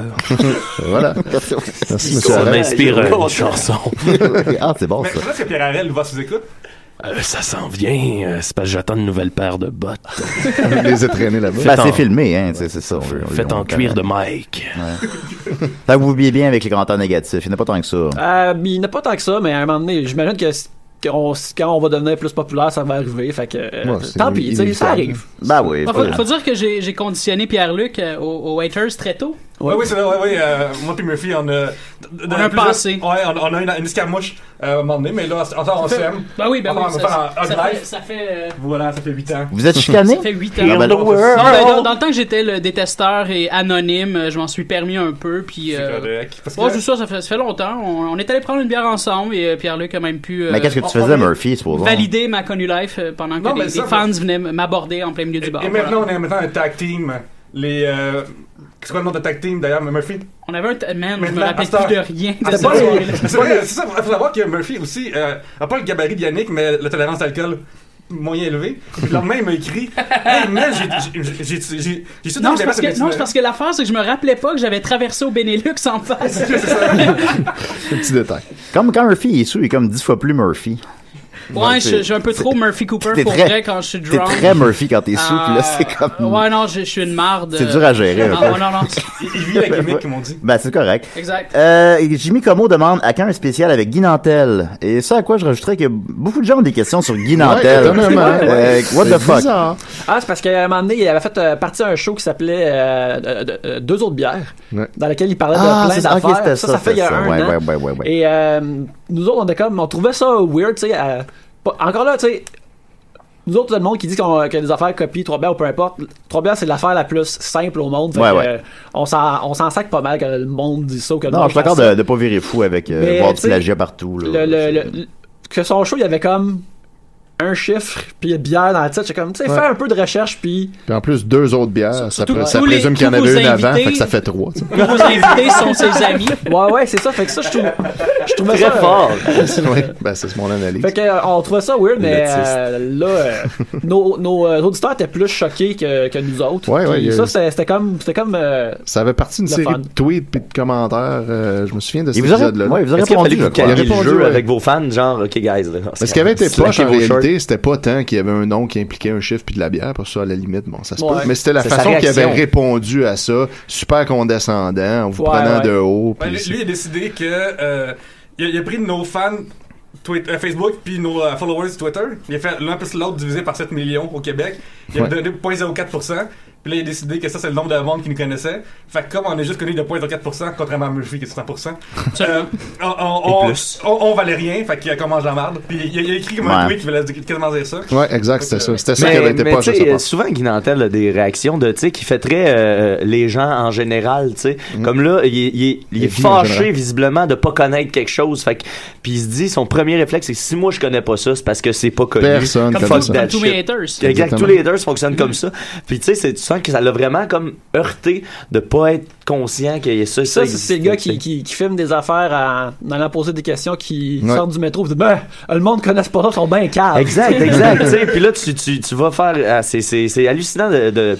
Voilà. Merci, monsieur. Ça m'inspire une chanson. Ah, c'est bon, ça. Mais est-ce que Pierre Harel va sous-écoute? Ça s'en vient. C'est parce que j'attends une nouvelle paire de bottes. Les ai traînés là-bas. Ben, c'est filmé, hein, c'est ça. Fait en cuir de Mike. Ouais. Fait que vous vivez bien avec les commentaires négatifs. Il n'y en a pas tant que ça. Il n'y en a pas tant que ça, mais à un moment donné, j'imagine que quand on va devenir plus populaire, ça va arriver. Fait que tant pis, ça arrive. Ben oui. Faut dire que j'ai conditionné Pierre-Luc aux Waiters très tôt. Oui, c'est vrai, oui. Moi et Murphy, on a un passé. Ouais, on a une escarmouche à un moment donné, mais là, on s'aime. Ben oui, ça fait voilà, ça fait 8 ans. Vous êtes chicanés? Ça fait 8 ans. Dans le temps que j'étais le détesteur et anonyme, je m'en suis permis un peu. Puis, c'est correct. Ça fait longtemps. On est allé prendre une bière ensemble et Pierre-Luc a même pu. Mais qu'est-ce que tu faisais, Murphy, supposons? Valider ma Connu Life pendant que les fans venaient m'aborder en plein milieu du bar. Et maintenant, on est maintenant un tag team. C'est quoi le nom de tag team d'ailleurs, Murphy? On avait je me rappelle plus de rien. C'est ça, il faut savoir que Murphy aussi a pas le gabarit de Yannick, mais la tolérance d'alcool moyen élevé. Le lendemain, il m'a écrit hey man, j'ai su non, c'est parce que l'affaire, c'est que je me rappelais pas que j'avais traversé au Benelux en face. C'est ça. Un petit détail. Comme quand Murphy est sous, il est comme 10 fois plus Murphy. Ouais, je suis un peu trop Murphy Cooper pour vrai quand je suis drunk. T'es très Murphy quand t'es sous, puis là, c'est comme... Ouais, non, je suis une marde. C'est dur à gérer. Non. Il vit la gimmick, comme on dit. Ben, c'est correct. Exact. Jimmy Comeau demande à quand un spécial avec Guy Nantel? Et ça, à quoi je rajouterais que beaucoup de gens ont des questions sur Guy Nantel. What the fuck? C'est parce qu'à un moment donné, il avait fait partie d'un show qui s'appelait Deux autres bières, dans lequel il parlait de plein d'affaires. Ça fait il y a un an. Ouais. Et nous autres, on trouvait ça weird, tu sais. Encore là, tu sais, nous autres, tout le monde qui dit que les affaires copient 3 bières ou peu importe, 3 bières, c'est l'affaire la plus simple au monde. On s'en sac pas mal que le monde dit ça. Non, je suis d'accord de pas virer fou avec voir du plagiat partout. Que son show, il y avait comme un chiffre puis bière dans la tête. J'ai comme, tu sais, fais un peu de recherche puis en plus 2 autres bières, ça présume qu'il y en avait une avant, fait que ça fait 3. Tous vos invités sont ses amis. Ouais, c'est ça. Fait que ça, je trouvais très ça fort. Ben, c'est mon analyse. Fait que on trouvait ça weird, mais là, nos auditeurs étaient plus choqués que nous autres. Ouais, ça, c'était comme ça avait partie d'une série de tweets puis de commentaires. Je me souviens de cet épisode-là. Est-ce qu'il a fallu que vous calmiez le jeu avec vos fans, genre, OK, guys. Mais ce qui avait été poche en réalité, c'était pas tant qu'il y avait un nom qui impliquait un chiffre puis de la bière, pour ça à la limite, bon, ça se peut, mais c'était la façon qu'il avait répondu à ça, super condescendant, en vous prenant de haut. Lui, il a décidé que il a pris nos fans Facebook puis nos followers Twitter, il a fait l'un plus l'autre divisé par 7 millions au Québec, il a donné 0.04%. Puis là, il a décidé que ça, c'est le nombre de monde qui nous connaissait. Fait que comme on est juste connu de 0.04%, contrairement à Murphy qui est 100%, on valait rien. Fait qu'il a comme mangé la marde. Puis il a écrit comme un tweet qui voulait quasiment dire ça. Ouais, exact, c'était ça. C'était ça qui avait été pas juste. Souvent, Guy Nantel a des réactions de, tu sais, qui fait très les gens en général, tu sais. Comme là, il est fâché visiblement de pas connaître quelque chose. Fait que, puis il se dit, son premier réflexe, c'est que si moi je connais pas ça, c'est parce que c'est pas connu. Personne comme tous les haters. Exact, tous les haters fonctionnent comme ça. Puis tu sais, tu sens que ça l'a vraiment comme heurté de pas être conscient qu'il y a ça. Ça, c'est le gars qui filme des affaires en allant poser des questions qui sortent du métro et disent le monde connaît pas ça, ils sont bien caves. Exact. Puis là, tu vas faire. C'est hallucinant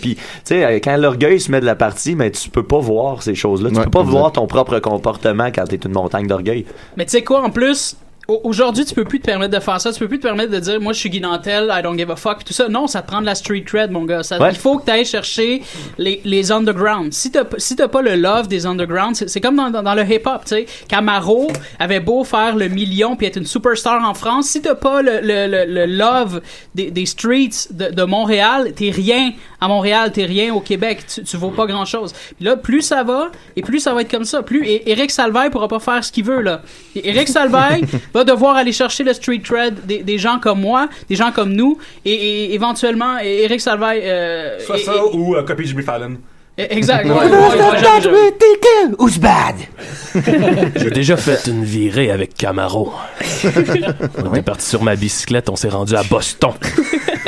puis tu sais, quand l'orgueil se met de la partie, mais tu peux pas voir ces choses-là. Tu peux pas voir ton propre comportement quand t'es une montagne d'orgueil. Mais tu sais quoi, en plus. Aujourd'hui, tu peux plus te permettre de faire ça. Tu peux plus te permettre de dire, moi, je suis Guy Nantel, I don't give a fuck, pis tout ça. Non, ça te prend de la street cred, mon gars. Il faut que tu ailles chercher les underground. Si t'as pas le love des underground, c'est comme dans le hip-hop, tu sais. Camaro avait beau faire le million puis être une superstar en France. Si t'as pas le love des streets de Montréal, t'es rien à Montréal, t'es rien au Québec. Tu vaux pas grand-chose. Puis là, plus ça va, et plus ça va être comme ça. Et Éric Salvaille pourra pas faire ce qu'il veut, là. Et Éric Salvaille va devoir aller chercher le street cred des gens comme moi, des gens comme nous, et éventuellement Éric Salvaille soit ça ou copie Jimmy Fallon. Exact. Who's bad? J'ai déjà fait une virée avec Camaro. On est parti sur ma bicyclette, on s'est rendu à Boston.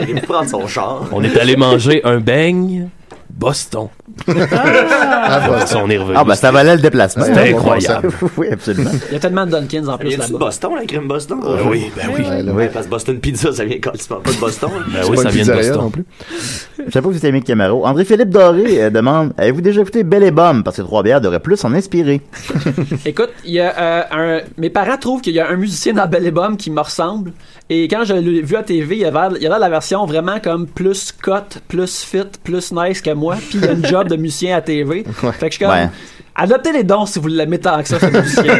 Il va prendre son char. On est allé manger un beigne Boston. On est revenu. Ah, ben ça valait le déplacement. C'était incroyable. Oui, absolument. Il y a tellement de Dunkins en plus là-bas. Il y a Boston, la crème Boston? Oui, oui. Parce que Boston Pizza, ça vient pas de Boston. Ben oui, ça vient de Boston. Non plus. Je sais pas que vous aimez Camaro. André-Philippe Doré demande, avez-vous déjà écouté Belle et Bombe? Parce que 3 bières devraient plus s'en inspirer. Écoute, il y a mes parents trouvent qu'il y a un musicien dans Belle et Bombe qui me ressemble. Et quand je l'ai vu à TV, il y avait la version vraiment comme plus cut, plus fit, plus nice que moi. Puis il y a une job de musicien à TV. Fait que je suis comme, Adoptez les dons si vous l'aimez tant que ça, ce musicien.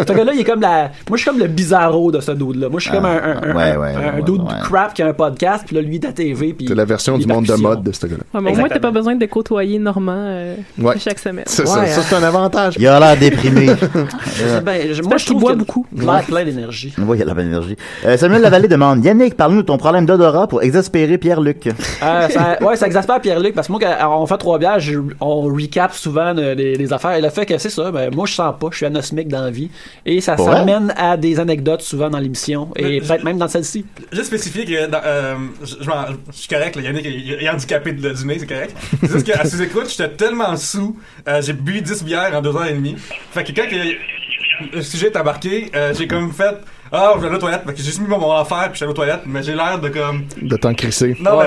Ce gars-là, il est comme moi, je suis comme le bizarro de ce dude-là. Moi, je suis comme un dude crap qui a un podcast, puis là, lui, de la TV. C'est la version du monde de mode de ce gars-là. Ouais, mais au moins, t'as pas besoin de côtoyer Normand chaque semaine. Ça, c'est un avantage. Il a l'air déprimé. Moi, je trouve bois beaucoup. Il a plein d'énergie. Oui, il a la bonne énergie. Samuel Lavallée demande, Yannick, parle-nous de ton problème d'odorat pour exaspérer Pierre-Luc. Ça exaspère Pierre-Luc, parce que moi, quand on fait 3 bières, on recap souvent des affaires. Et le fait que c'est ça, moi, je sens pas, je suis anosmique dans la vie. Et ça s'amène à des anecdotes souvent dans l'émission, et peut-être même dans celle-ci. Juste spécifier que je suis correct, là, Yannick est handicapé du nez, c'est correct. C'est juste qu'à sous-écoute, j'étais tellement sous, j'ai bu 10 bières en 2h30. Fait que quand le sujet est embarqué, j'ai comme fait je vais aller aux toilettes, fait que j'ai juste mis mon affaire puis je suis allé aux toilettes, mais j'ai l'air de comme de t'en crisser. Non, mais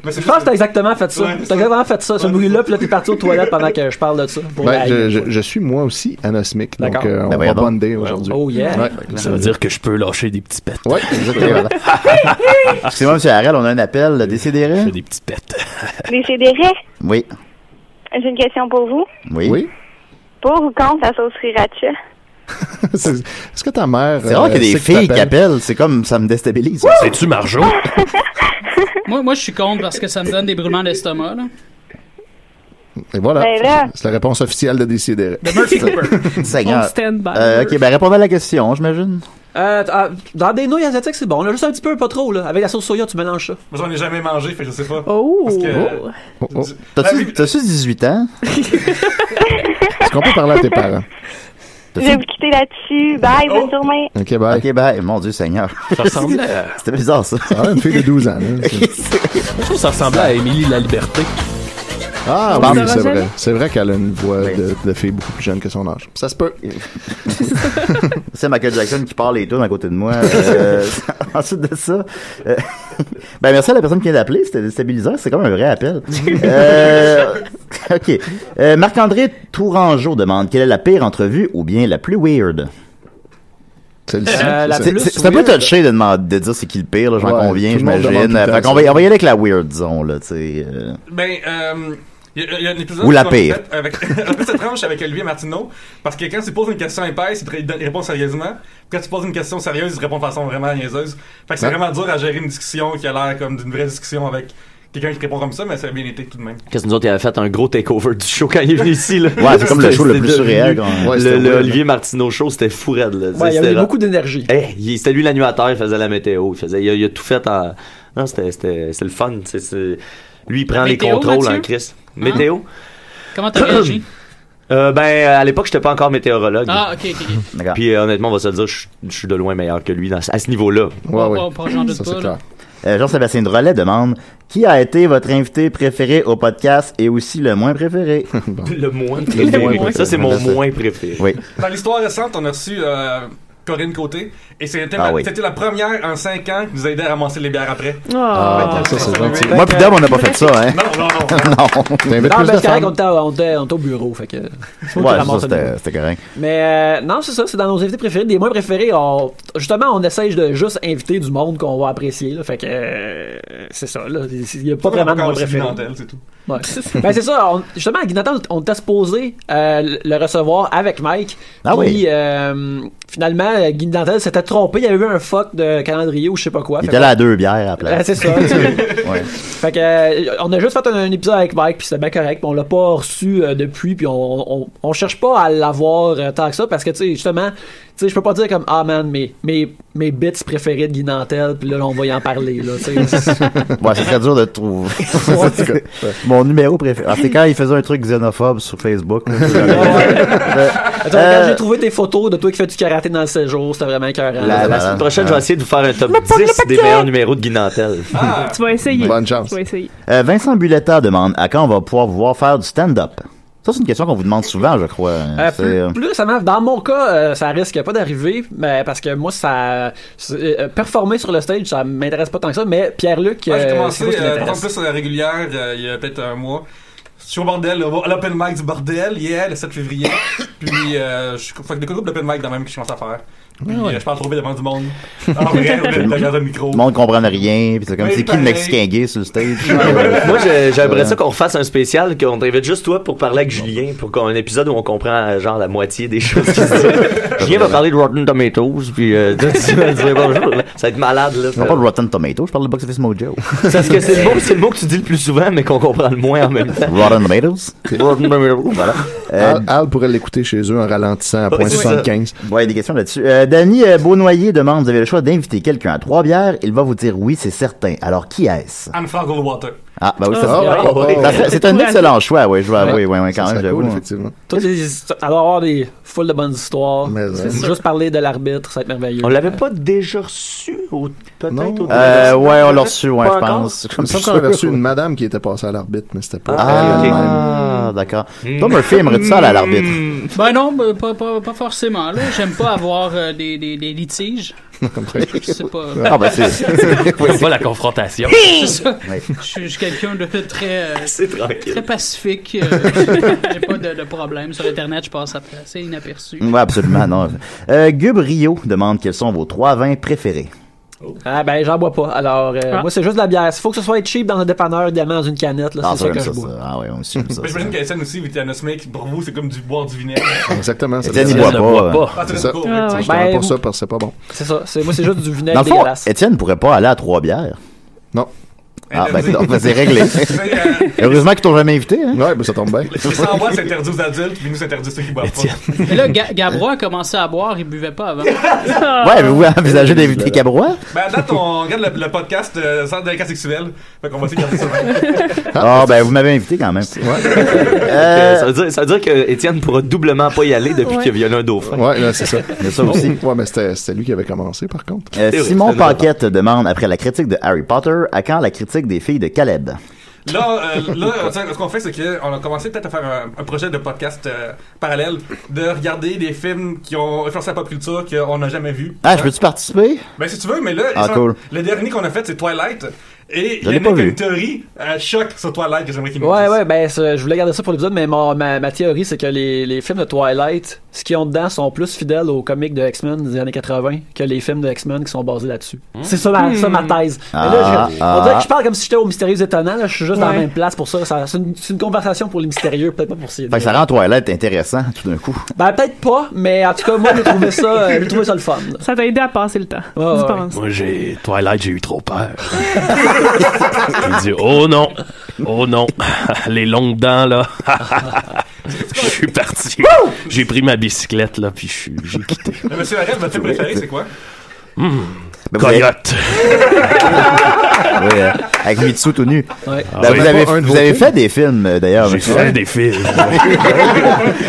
mais je pense que t'as exactement fait ça. T'as exactement fait ça, ce bruit-là, puis là t'es parti aux toilettes pendant que je parle de ça. Je suis moi aussi anosmique, donc on va bonder aujourd'hui. Oh yeah. Ça veut dire que je peux lâcher des petits pets. Oui, exactement. Excusez-moi, M. Harel, on a un appel. Décidérez. J'ai des petits pets. Décidérez. Oui. J'ai une question pour vous. Oui. Pour ou contre la sauce sriracha? Est-ce que ta mère... C'est rare qu'il y a des filles qui appellent. C'est comme, ça me déstabilise. C'est-tu Marjo? moi, je suis contre parce que ça me donne des brûlements d'estomac, là. Et voilà. C'est la réponse officielle de Décidérez. De Murphy Cooper. Seigneur. OK, répondez à la question, j'imagine. Dans des nouilles asiatiques, c'est bon. Là, juste un petit peu, pas trop. Là. Avec la sauce soya, tu mélanges ça. Moi, j'en ai jamais mangé, fait que je sais pas. T'as-tu 18 ans? Est-ce qu'on peut parler à tes parents? Je vais vous quitter là-dessus. Bye, bonne journée. OK, bye. OK, bye. Mon Dieu Seigneur. Ça ressemblait à... C'était bizarre, ça. Une fille de 12 ans. Je trouve que ça ressemblait à Émilie La Liberté. Ah oui, c'est vrai. C'est vrai qu'elle a une voix de fille beaucoup plus jeune que son âge. Ça se peut. C'est Michael Jackson qui parle et tout à côté de moi. Ensuite de ça, merci à la personne qui vient d'appeler. C'était déstabilisant. C'est comme un vrai appel. OK. Marc-André Tourangeau demande quelle est la pire entrevue ou bien la plus weird? C'est un peu touché de dire c'est qui le pire, là, j'en conviens, j'imagine. Fait qu'on va y aller avec la weird, disons, là, tu sais. Il y a un épisode ou la pire. Avec un peu cette tranche avec Olivier Martineau, parce que quand tu poses une question épaisse, il répond sérieusement. Quand tu poses une question sérieuse, il répond de façon vraiment niaiseuse. Fait que c'est vraiment dur à gérer une discussion qui a l'air comme d'une vraie discussion avec quelqu'un qui répond comme ça, mais ça a bien été tout de même. Qu'est-ce que nous autres, il avait fait un gros takeover du show quand il est venu ici, là. Ouais, c'est comme le show le plus surréel. Le Olivier Martineau show, c'était fou raide, là. Ouais, il y avait beaucoup d'énergie. C'était lui l'animateur, il faisait la météo, il a tout fait en... Non, c'est le fun, lui, il prend les contrôles en Chris. Météo? Comment t'as réagi? À l'époque, j'étais pas encore météorologue. Ah, ok. Puis honnêtement, on va se le dire, je suis de loin meilleur que lui à ce niveau-là. J'en doute pas. Jean-Sébastien Drolet demande qui a été votre invité préféré au podcast et aussi le moins préféré? Le moins préféré. Ça, c'est mon moins préféré. Oui. Dans l'histoire récente, on a reçu Corinne Côté et c'était la première en 5 ans qui nous a aidé à ramasser les bières après. Ça, c'est gentil. Moi pis Dom, on n'a pas fait ça, hein? Non. C'est correct, on était au bureau, fait que... c'était correct. Mais non, c'est ça, c'est dans nos invités préférés. Des moins préférés, justement, on essaye de juste inviter du monde qu'on va apprécier, là, fait que c'est ça, là. Il n'y a pas vraiment de moins préférés. C'est tout. Ouais. C'est ça, justement, à Guy Nantel, on était supposé le recevoir avec Mike. Puis, finalement, Guy Nantel s'était trompé. Il y avait eu un fuck de calendrier ou je sais pas quoi. Il était là à 2 bières après. C'est ça. Fait que, on a juste fait un épisode avec Mike, puis c'était bien correct. Puis on l'a pas reçu depuis, puis on cherche pas à l'avoir tant que ça, parce que, tu sais, justement, je peux pas dire comme mes bits préférés de Guy Nantel, puis là, on va y en parler, là, c'est très dur de trouver. Mon numéro préféré. C'est quand il faisait un truc xénophobe sur Facebook. Quand j'ai trouvé tes photos de toi qui fais du karaté dans le séjour, c'était vraiment écœurant. La semaine prochaine, je vais essayer de vous faire un top 10 des meilleurs numéros de Guy Nantel. Tu vas essayer. Bonne chance. Tu vas essayer. Vincent Buletta demande à quand on va pouvoir vous voir faire du stand-up? Ça, c'est une question qu'on vous demande souvent, je crois. Plus récemment, dans mon cas, ça risque pas d'arriver, mais parce que moi, performer sur le stage, ça m'intéresse pas tant que ça, mais Pierre-Luc... j'ai commencé plus sur la régulière il y a peut-être un mois. Je suis au bordel, à l'open mic du bordel, le 7 février. Puis, fait que des groupes d'open mic dans même que je commence à faire. Puis, je parle trop vite devant du monde. En vrai, derrière le micro. Le monde comprend rien, puis c'est comme, c'est qui le Mexicain gay sur le stage? Moi, j'aimerais ça qu'on refasse un spécial, qu'on t'invite juste toi pour parler avec Julien, pour qu'on ait un épisode où on comprend, genre, la moitié des choses qu'il dit. Julien va parler de Rotten Tomatoes, puis tu vas dire bonjour. Ça va être malade, là. Je parle pas de Rotten Tomatoes, je parle de Box Office Mojo. Parce que c'est le mot que tu dis le plus souvent, mais qu'on comprend le moins en même temps. Rotten Tomatoes. Rotten Tomatoes, voilà. Al pourrait l'écouter chez eux en ralentissant à .75. Ouais, des questions là-dessus. Danny Beaunoyer demande, vous avez le choix d'inviter quelqu'un à 3 bières, il va vous dire oui, c'est certain. Alors, qui est-ce? Anne-Frank Goldwater. Ah, bah oui, c'est un excellent choix, oui, je vais avouer, quand même, j'avoue. Effectivement. Elle va avoir des foules de bonnes histoires. Juste parler de l'arbitre, ça va être merveilleux. On l'avait pas déjà reçu, peut-être? Ouais, on l'a reçu, je pense. Il me semble qu'on avait reçu une madame qui était passée à l'arbitre, mais c'était pas Ah, d'accord. Toi, Murphy, aimerais-tu ça aller à l'arbitre? Ben non, pas forcément, là. J'aime pas avoir des litiges. Je sais pas. Ah, ben c'est pas la confrontation. C'est ça. Je suis quelqu'un de très pacifique. J'ai pas de problème. Sur Internet, je passe assez inaperçu. Ouais, absolument, non. Gub Rio demande quels sont vos 3 vins préférés. Ah ben j'en bois pas. Alors moi c'est juste de la bière. Il faut que ce soit cheap dans un dépanneur, idéalement dans une canette. Là, c'est ça que je bois. Ah ouais, on suit ça. J'imagine qu'Étienne aussi, Vitanasmake, pour vous, c'est comme du boire du vinaigre. Exactement. Étienne, il boit pas. C'est ça. Je prends pas ça parce que c'est pas bon. C'est ça. Moi c'est juste du vinaigre dégueulasse. Étienne pourrait pas aller à 3 bières. Non. Ah, ben c'est réglé. Heureusement qu'ils t'ont jamais invité, hein? Ouais, ben ça tombe bien. Les 100 boîtes s'interdit aux adultes, puis nous s'interdit ceux qui boivent pas. Mais là, Gabrois a commencé à boire, il buvait pas avant. Ouais, mais vous envisagez d'inviter Gabrois? Ben, à date, on regarde le podcast Centre de cas sexuel. Fait qu'on va essayer de garder ça. Ah, ben, vous m'avez invité quand même. Ça veut dire que Étienne pourra doublement pas y aller depuis qu'il a violé un dauphin. Ouais, là, c'est ça. Il y a ça aussi. Ouais, mais c'était lui qui avait commencé, par contre. Simon Paquette demande, après la critique de Harry Potter, à quand la critique des filles de Caleb? Là, ce qu'on fait, c'est qu'on a commencé peut-être à faire un projet de podcast parallèle, de regarder des films qui ont influencé la pop culture qu'on n'a jamais vu. Ah, je peux-tu participer? Ben, si tu veux, mais là, cool. Le dernier qu'on a fait, c'est Twilight. Et je l'ai pas vu. Une théorie choc sur Twilight que j'aimerais qu'il nous dise. Ouais, ben, je voulais garder ça pour l'épisode, mais ma théorie, c'est que les films de Twilight, ce qu'ils ont dedans, sont plus fidèles aux comics de X-Men des années 80 que les films de X-Men qui sont basés là-dessus. C'est ça ma thèse. Mais là, on dirait que je parle comme si j'étais au Mystérieux Étonnant, là, je suis juste dans la même place pour ça. C'est une conversation pour les mystérieux, peut-être pas pour ces. Fait que ça rend Twilight intéressant tout d'un coup. Ben, peut-être pas, mais en tout cas, moi, j'ai trouvé ça le fun. Là. Ça t'a aidé à passer le temps, je pense. Moi, Twilight, j'ai eu trop peur. J'ai dit, oh non, les longues dents, là. Je suis parti. J'ai pris ma bicyclette, là, puis j'ai quitté. Mais monsieur Arrête, votre film préféré, c'est quoi? Coyote. Oui, avec Mitsu tout nu. Ouais. Vous avez fait des films, d'ailleurs. J'ai fait des films.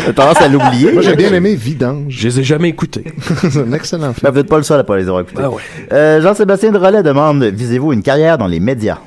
J'ai tendance à l'oublier. Moi, j'ai bien aimé Vidange. Je les ai jamais écoutés. C'est un excellent film. Vous n'êtes pas le seul à pas les avoir écoutés. Ah ouais. Jean-Sébastien Drolet demande, visez-vous une carrière dans les médias?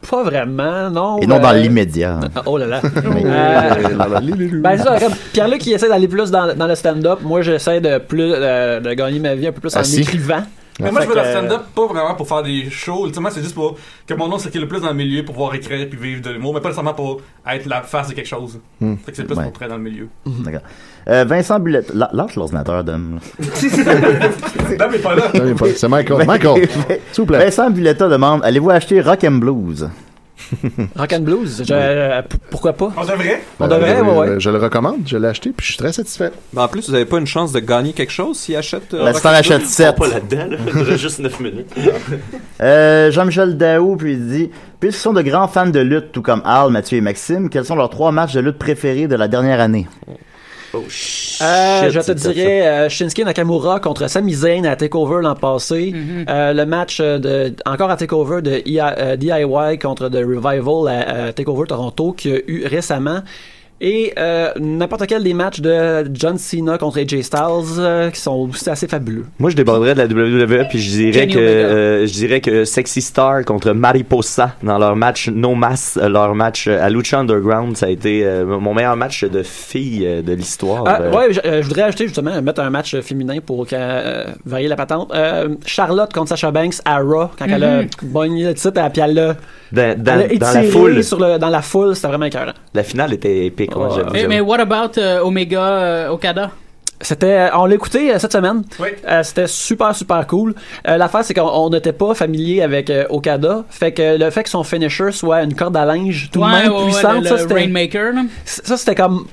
Pas vraiment, non. Et non dans l'immédiat. Oh là là. Ben c'est ça, Pierre-Luc, il essaie d'aller plus dans le stand-up. Moi, j'essaie de gagner ma vie un peu plus en écrivant. Mais moi, je veux le stand-up pas vraiment pour faire des shows. Ultimement, c'est juste pour que mon nom circule le plus dans le milieu pour pouvoir écrire puis vivre de l'humour, mais pas nécessairement pour être la face de quelque chose. Fait que c'est plus pour être dans le milieu. D'accord. Vincent Bulletto. Lâche l'ordinateur, Dom. Dom est pas là. C'est Michael. S'il vous plaît. Vincent Bulletto demande, allez-vous acheter Rock and Blues? Rock and Blues, pourquoi pas? On devrait? On devrait, ouais. Je le recommande, je l'ai acheté, puis je suis très satisfait. Ben en plus, vous avez pas une chance de gagner quelque chose s'il achète. Si t'en achètes 7. Pas là-dedans, là. Il reste juste 9 minutes. Jean-Michel Daou, puis il dit, puisqu'ils sont de grands fans de lutte, tout comme Al, Mathieu et Maxime, quels sont leurs 3 matchs de lutte préférés de la dernière année? Oh shit. Je te dirais Shinsuke Nakamura contre Sami Zayn à TakeOver l'an passé. Le match encore à TakeOver de DIY contre The Revival à TakeOver Toronto qu'il y a eu récemment. Et n'importe quel des matchs de John Cena contre AJ Styles qui sont aussi assez fabuleux. Moi, je déborderais de la WWE puis je dirais que Sexy Star contre Mariposa dans leur match No Mass, leur match à Lucha Underground, ça a été mon meilleur match de filles de l'histoire. Ouais, je voudrais ajouter justement mettre un match féminin pour varier la patente. Charlotte contre Sasha Banks à Raw quand elle a bogné le titre puis elle l'a dans la foule. Dans la foule, c'était vraiment écœurant. La finale était épique. Mais what about Omega Okada? On l'a écouté cette semaine. Oui. C'était super cool. L'affaire, c'est qu'on n'était pas familier avec Okada. Fait que le fait que son finisher soit une corde à linge tout de même puissante, le Rainmaker, là. Ça, c'était comme...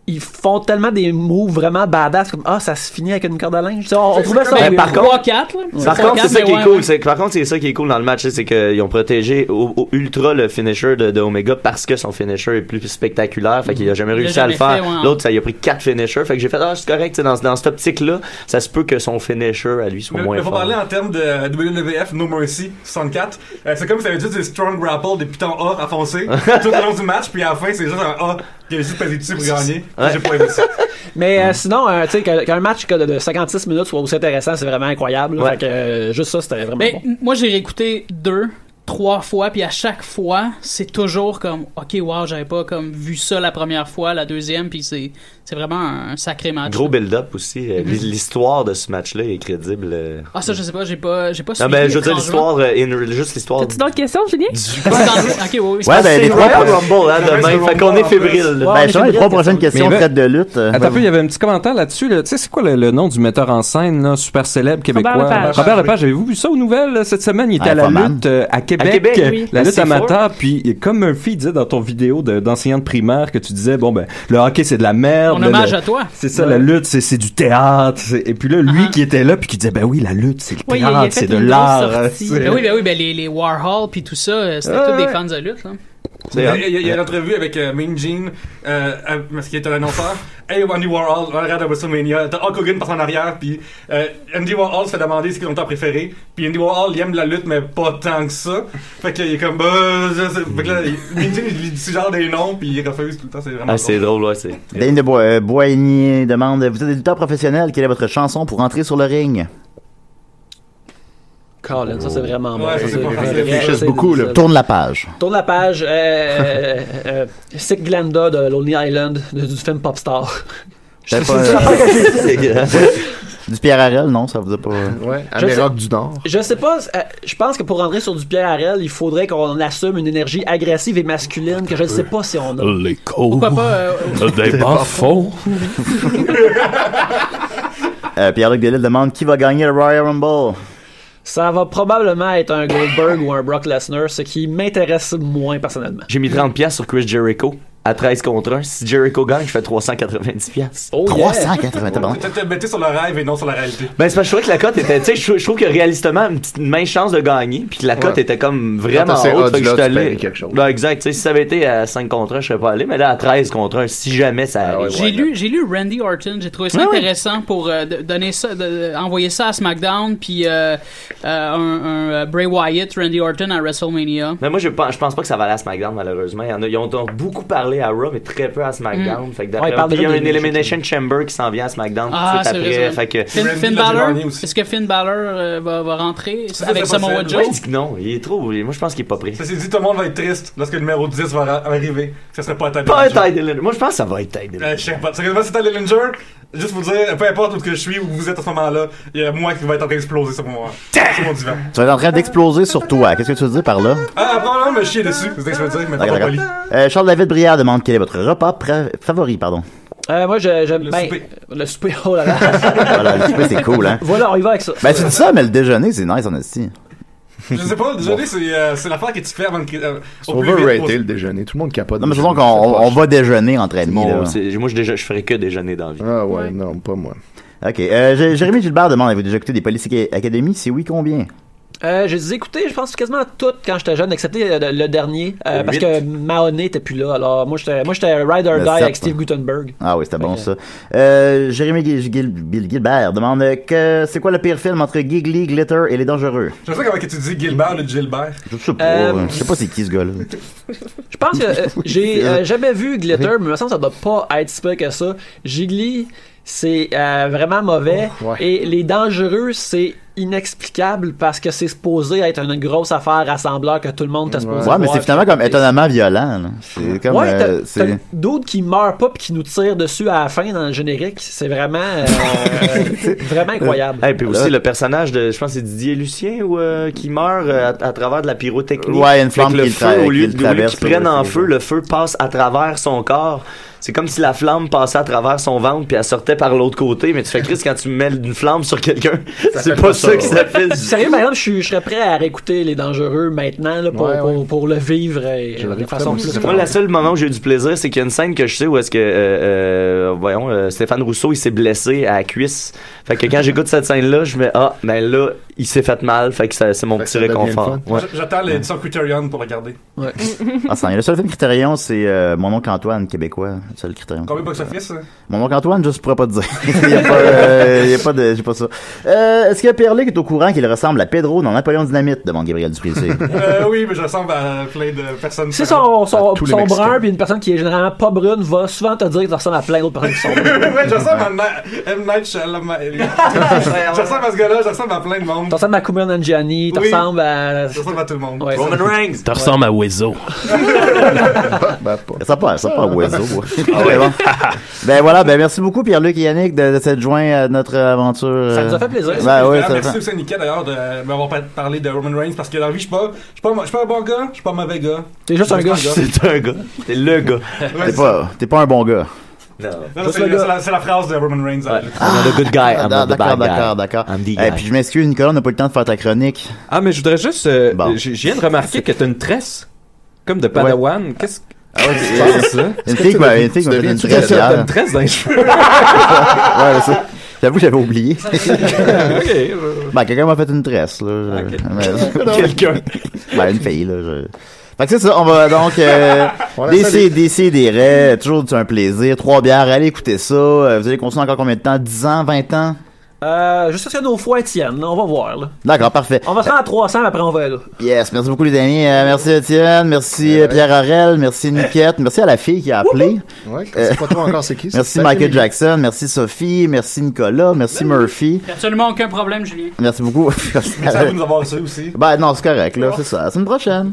Ils font tellement des moves vraiment badass comme ça se finit avec une corde à linge. On trouvait ça. Par contre, c'est ça qui est cool. Ouais. Par contre, c'est ça qui est cool dans le match, c'est qu'ils ont protégé au ultra le finisher de Omega parce que son finisher est plus spectaculaire. Fait qu'il a jamais réussi à le faire. L'autre, ça il a pris 4 finishers. Fait que j'ai fait c'est correct. Dans cette optique-là, ça se peut que son finisher à lui soit moins fort. Mais faut parler en termes de WWF No Mercy 64. C'est comme si t'avais juste des strong grapple, des pitons A à foncer tout le long du match, puis à la fin c'est juste un A qui a juste pesé dessus pour gagner. J'ai pas aimé ça. Mais sinon, tu sais, qu'un match de 56 minutes soit aussi intéressant, c'est vraiment incroyable. Fait que juste ça, c'était vraiment bon. Moi, j'ai réécouté 2-3 fois, puis à chaque fois, c'est toujours comme, ok, wow, j'avais pas comme vu ça la première fois, la deuxième, puis c'est vraiment un sacré match. Gros build-up aussi. L'histoire de ce match-là est crédible. Ça, je sais pas, j'ai pas suivi. Non, mais je veux dire l'histoire, juste l'histoire. T'as-tu d'autres questions, Julien? Ok, oui. Ouais, les Royal Rumble, demain. Fait qu'on est fébrile. Les 3 prochaines questions traitent de lutte. Attends un peu, il y avait un petit commentaire là-dessus. Tu sais, c'est quoi le nom du metteur en scène, là, super célèbre québécois? Robert Lepage. Avez-vous vu ça aux nouvelles cette semaine? Il était à la lutte à Québec. La lutte amateur. Puis, comme Murphy disait dans ton vidéo d'enseignant de primaire que tu disais, le hockey, c'est de la merde. On hommage à toi. C'est ça, la lutte, c'est du théâtre. Et puis là, lui qui était là, puis qui disait, oui, la lutte, c'est le théâtre, c'est de l'art. Les Warhol, puis tout ça, c'était tous des fans de lutte, là. Il y a une entrevue avec Mean Gene, parce qu'il est un annonceur. Hey, Andy Warhol, regarde à WrestleMania. T'as Hulk Hogan passe en arrière, puis Andy Warhol se fait demander ce qu'il est ton préféré. Puis Andy Warhol, il aime la lutte, mais pas tant que ça. Fait qu'il est comme, fait que là, Mean Gene, il dit ce genre des noms, puis il refuse tout le temps. C'est vraiment c'est drôle, ouais. Dane de Boigny demande, vous êtes des lutteurs professionnels, quelle est votre chanson pour entrer sur le ring? Colin, ça c'est vraiment bon. Réfléchissent beaucoup, là. Tourne la page. Sick Glenda de Lonely Island du film Popstar. Du Pierre Harel, non, ça vous a pas. Ouais, Amérique du Nord. Je sais pas, je pense que pour rentrer sur du Pierre Harel, il faudrait qu'on assume une énergie agressive et masculine que je ne sais pas si on a. Les cours. Pourquoi pas des bas-fonds. Pierre-Luc Delisle demande qui va gagner le Royal Rumble. Ça va probablement être un Goldberg ou un Brock Lesnar, ce qui m'intéresse moins personnellement. J'ai mis 30$ sur Chris Jericho à 13 contre 1. Si Jericho gagne, je fais 390$. Oh, 390$, bon. T'as bêté sur le rêve et non sur la réalité. Ben, c'est parce que je trouvais que la cote était, tu sais, je trouve que réalistement, une mince chance de gagner, puis que la cote était comme vraiment haute, fait que je suis allé. Ben, exact, tu sais, si ça avait été à 5 contre 1, je serais pas allé, mais là, à 13 contre 1, si jamais ça arrive. J'ai lu Randy Orton, j'ai trouvé ça intéressant pour donner ça, envoyer ça à SmackDown, puis un Bray Wyatt, Randy Orton à WrestleMania. Mais moi, je pense pas que ça va aller à SmackDown, malheureusement. Ils ont beaucoup parlé à Raw, mais très peu à SmackDown. Fait que il y a une Elimination Chamber qui s'en vient à SmackDown tout de suite après. Fait que Finn Balor, est-ce que Finn Balor va rentrer avec Samoa Joe? Il dit que non, il est trop. Moi, je pense qu'il est pas prêt. Ça s'est dit, tout le monde va être triste lorsque le numéro 10 va arriver. Ça serait pas Ty Dillinger. Moi, je pense que ça va être Ty Dillinger. Je sais pas. Sérieusement, c'est Ty Dillinger. Juste vous dire, peu importe où que je suis, où vous êtes à ce moment-là, il y a moi qui va être en train d'exploser sur mon divan. Tu vas être en train d'exploser sur toi. Qu'est-ce que tu veux dire par là? Probablement me chier dessus. C'est ce que je veux dire, mais pas poli. Charles-David Brière demande quel est votre repas favori, pardon. Moi, j'aime le souper. Oh là là. Voilà, le souper, c'est cool, hein. Voilà, on y va avec ça. Ben, tu dis ça, mais le déjeuner, c'est nice, en esti. Je sais pas, le déjeuner, c'est l'affaire que tu fais avant de. C'est overrated le déjeuner. Tout le monde capote. Non, mais disons qu'on va déjeuner entre ennemis. Moi, je ferais que déjeuner dans la vie. Ah ouais, non, pas moi. Ok. Jérémy Gilbert demande, avez-vous déjà écouté des Police Academy? Si oui, combien? J'ai dû écouter, je pense, quasiment toutes quand j'étais jeune, excepté le dernier, parce que Mahoney était plus là. Alors, moi, j'étais Ride or Die avec Steve Guttenberg. Ah oui, c'était bon, ça. Jérémy Gilbert demande c'est quoi le pire film entre Giggly, Glitter et Les Dangereux? Je sais comment tu dis Gilbert ou Gilbert. Je sais pas c'est qui ce gars-là. Je pense que j'ai jamais vu Glitter, mais il me semble que ça doit pas être si pire que ça. Giggly, c'est vraiment mauvais. Et Les Dangereux, c'est inexplicable parce que c'est supposé être une grosse affaire rassembleur que tout le monde t'a supposé mais c'est finalement comme étonnamment violent. Là. C'est comme t'as d'autres qui meurent pas puis qui nous tirent dessus à la fin dans le générique. C'est vraiment vraiment incroyable. Et puis aussi le personnage de, je pense que c'est Didier Lucien qui meurt à travers de la pyrotechnie. Ouais, une flamme qui au lieu qu'il prenne en feu, le feu passe à travers son corps. C'est comme si la flamme passait à travers son ventre puis elle sortait par l'autre côté, mais tu fais Chris quand tu mets une flamme sur quelqu'un, c'est pas ça que ça fait. Sérieux, par exemple, je serais prêt à réécouter Les Dangereux maintenant là, pour le vivre de façon plus. Moi, le seul moment où j'ai eu du plaisir, c'est qu'il y a une scène que je sais où est-ce que Stéphane Rousseau il s'est blessé à la cuisse. Fait que quand j'écoute cette scène-là, je me ben là, il s'est fait mal, fait que c'est mon petit réconfort. J'attends l'édition Criterion pour regarder. Le seul film Criterion, c'est Mon oncle Antoine, québécois. C'est le Criterion. Combien box-office? Mon oncle Antoine, je pourrais pas te dire. J'ai pas ça. Est-ce que Pierre-Luc est au courant qu'il ressemble à Pedro dans Napoléon Dynamite? Demande Gabriel Duplessis. Oui, mais je ressemble à plein de personnes. Si son brun, puis une personne qui est généralement pas brune va souvent te dire que tu ressembles à plein d'autres personnes qui sont brunes. Ouais, je ressemble à M. Night Shyamalan. Je ressemble à ce gars-là, je ressemble à plein de monde. Tu ressembles à Kumail Nanjiani, tu ressembles à... Je ressemble à tout le monde. Ouais, Roman Reigns. Tu ressembles à Wezo. Ça pas à Wezo. Ben voilà, merci beaucoup Pierre-Luc et Yannick de s'être joints à notre aventure. Ça nous a fait plaisir. Merci aussi à Nicky d'ailleurs de m'avoir parlé de Roman Reigns parce que dans la vie, je suis pas un bon gars, je suis pas un mauvais gars. T'es juste un gars. C'est un gars. T'es le gars. T'es pas un bon gars. Non, c'est la phrase de Roman Reigns. I'm the good guy, I'm not the bad guy. D'accord. Et puis je m'excuse Nicolas, on n'a pas le temps de faire ta chronique. Ah mais je voudrais juste je viens de remarquer que t'as une tresse comme de Padawan. Qu'est-ce que c'est ça? Une fille qui m'a fait une tresse hier. T'as une tresse dans les cheveux. Ouais, ça. J'avoue que j'avais oublié. Quelqu'un m'a fait une tresse là. Quelqu'un. Une fille là. Fait que c'est ça, on va donc décider, toujours un plaisir. 3 bières, allez écouter ça. Vous allez continuer encore combien de temps? 10 ans, 20 ans? Juste ce que nos foies tiennent, là. On va voir, là. D'accord, parfait. On va se rendre à 300, mais après on va là. Yes, merci beaucoup les amis. Merci Étienne, merci Pierre Harel, merci Niquette, merci à la fille qui a appelé. Ouais, c'est pas trop encore c'est qui. Merci Michael Jackson, merci Sophie, merci Nicolas, merci Murphy. Absolument aucun problème, Julien. Merci beaucoup. Merci à vous de nous avoir reçus aussi. Non, c'est correct, là, c'est ça. À la semaine prochaine.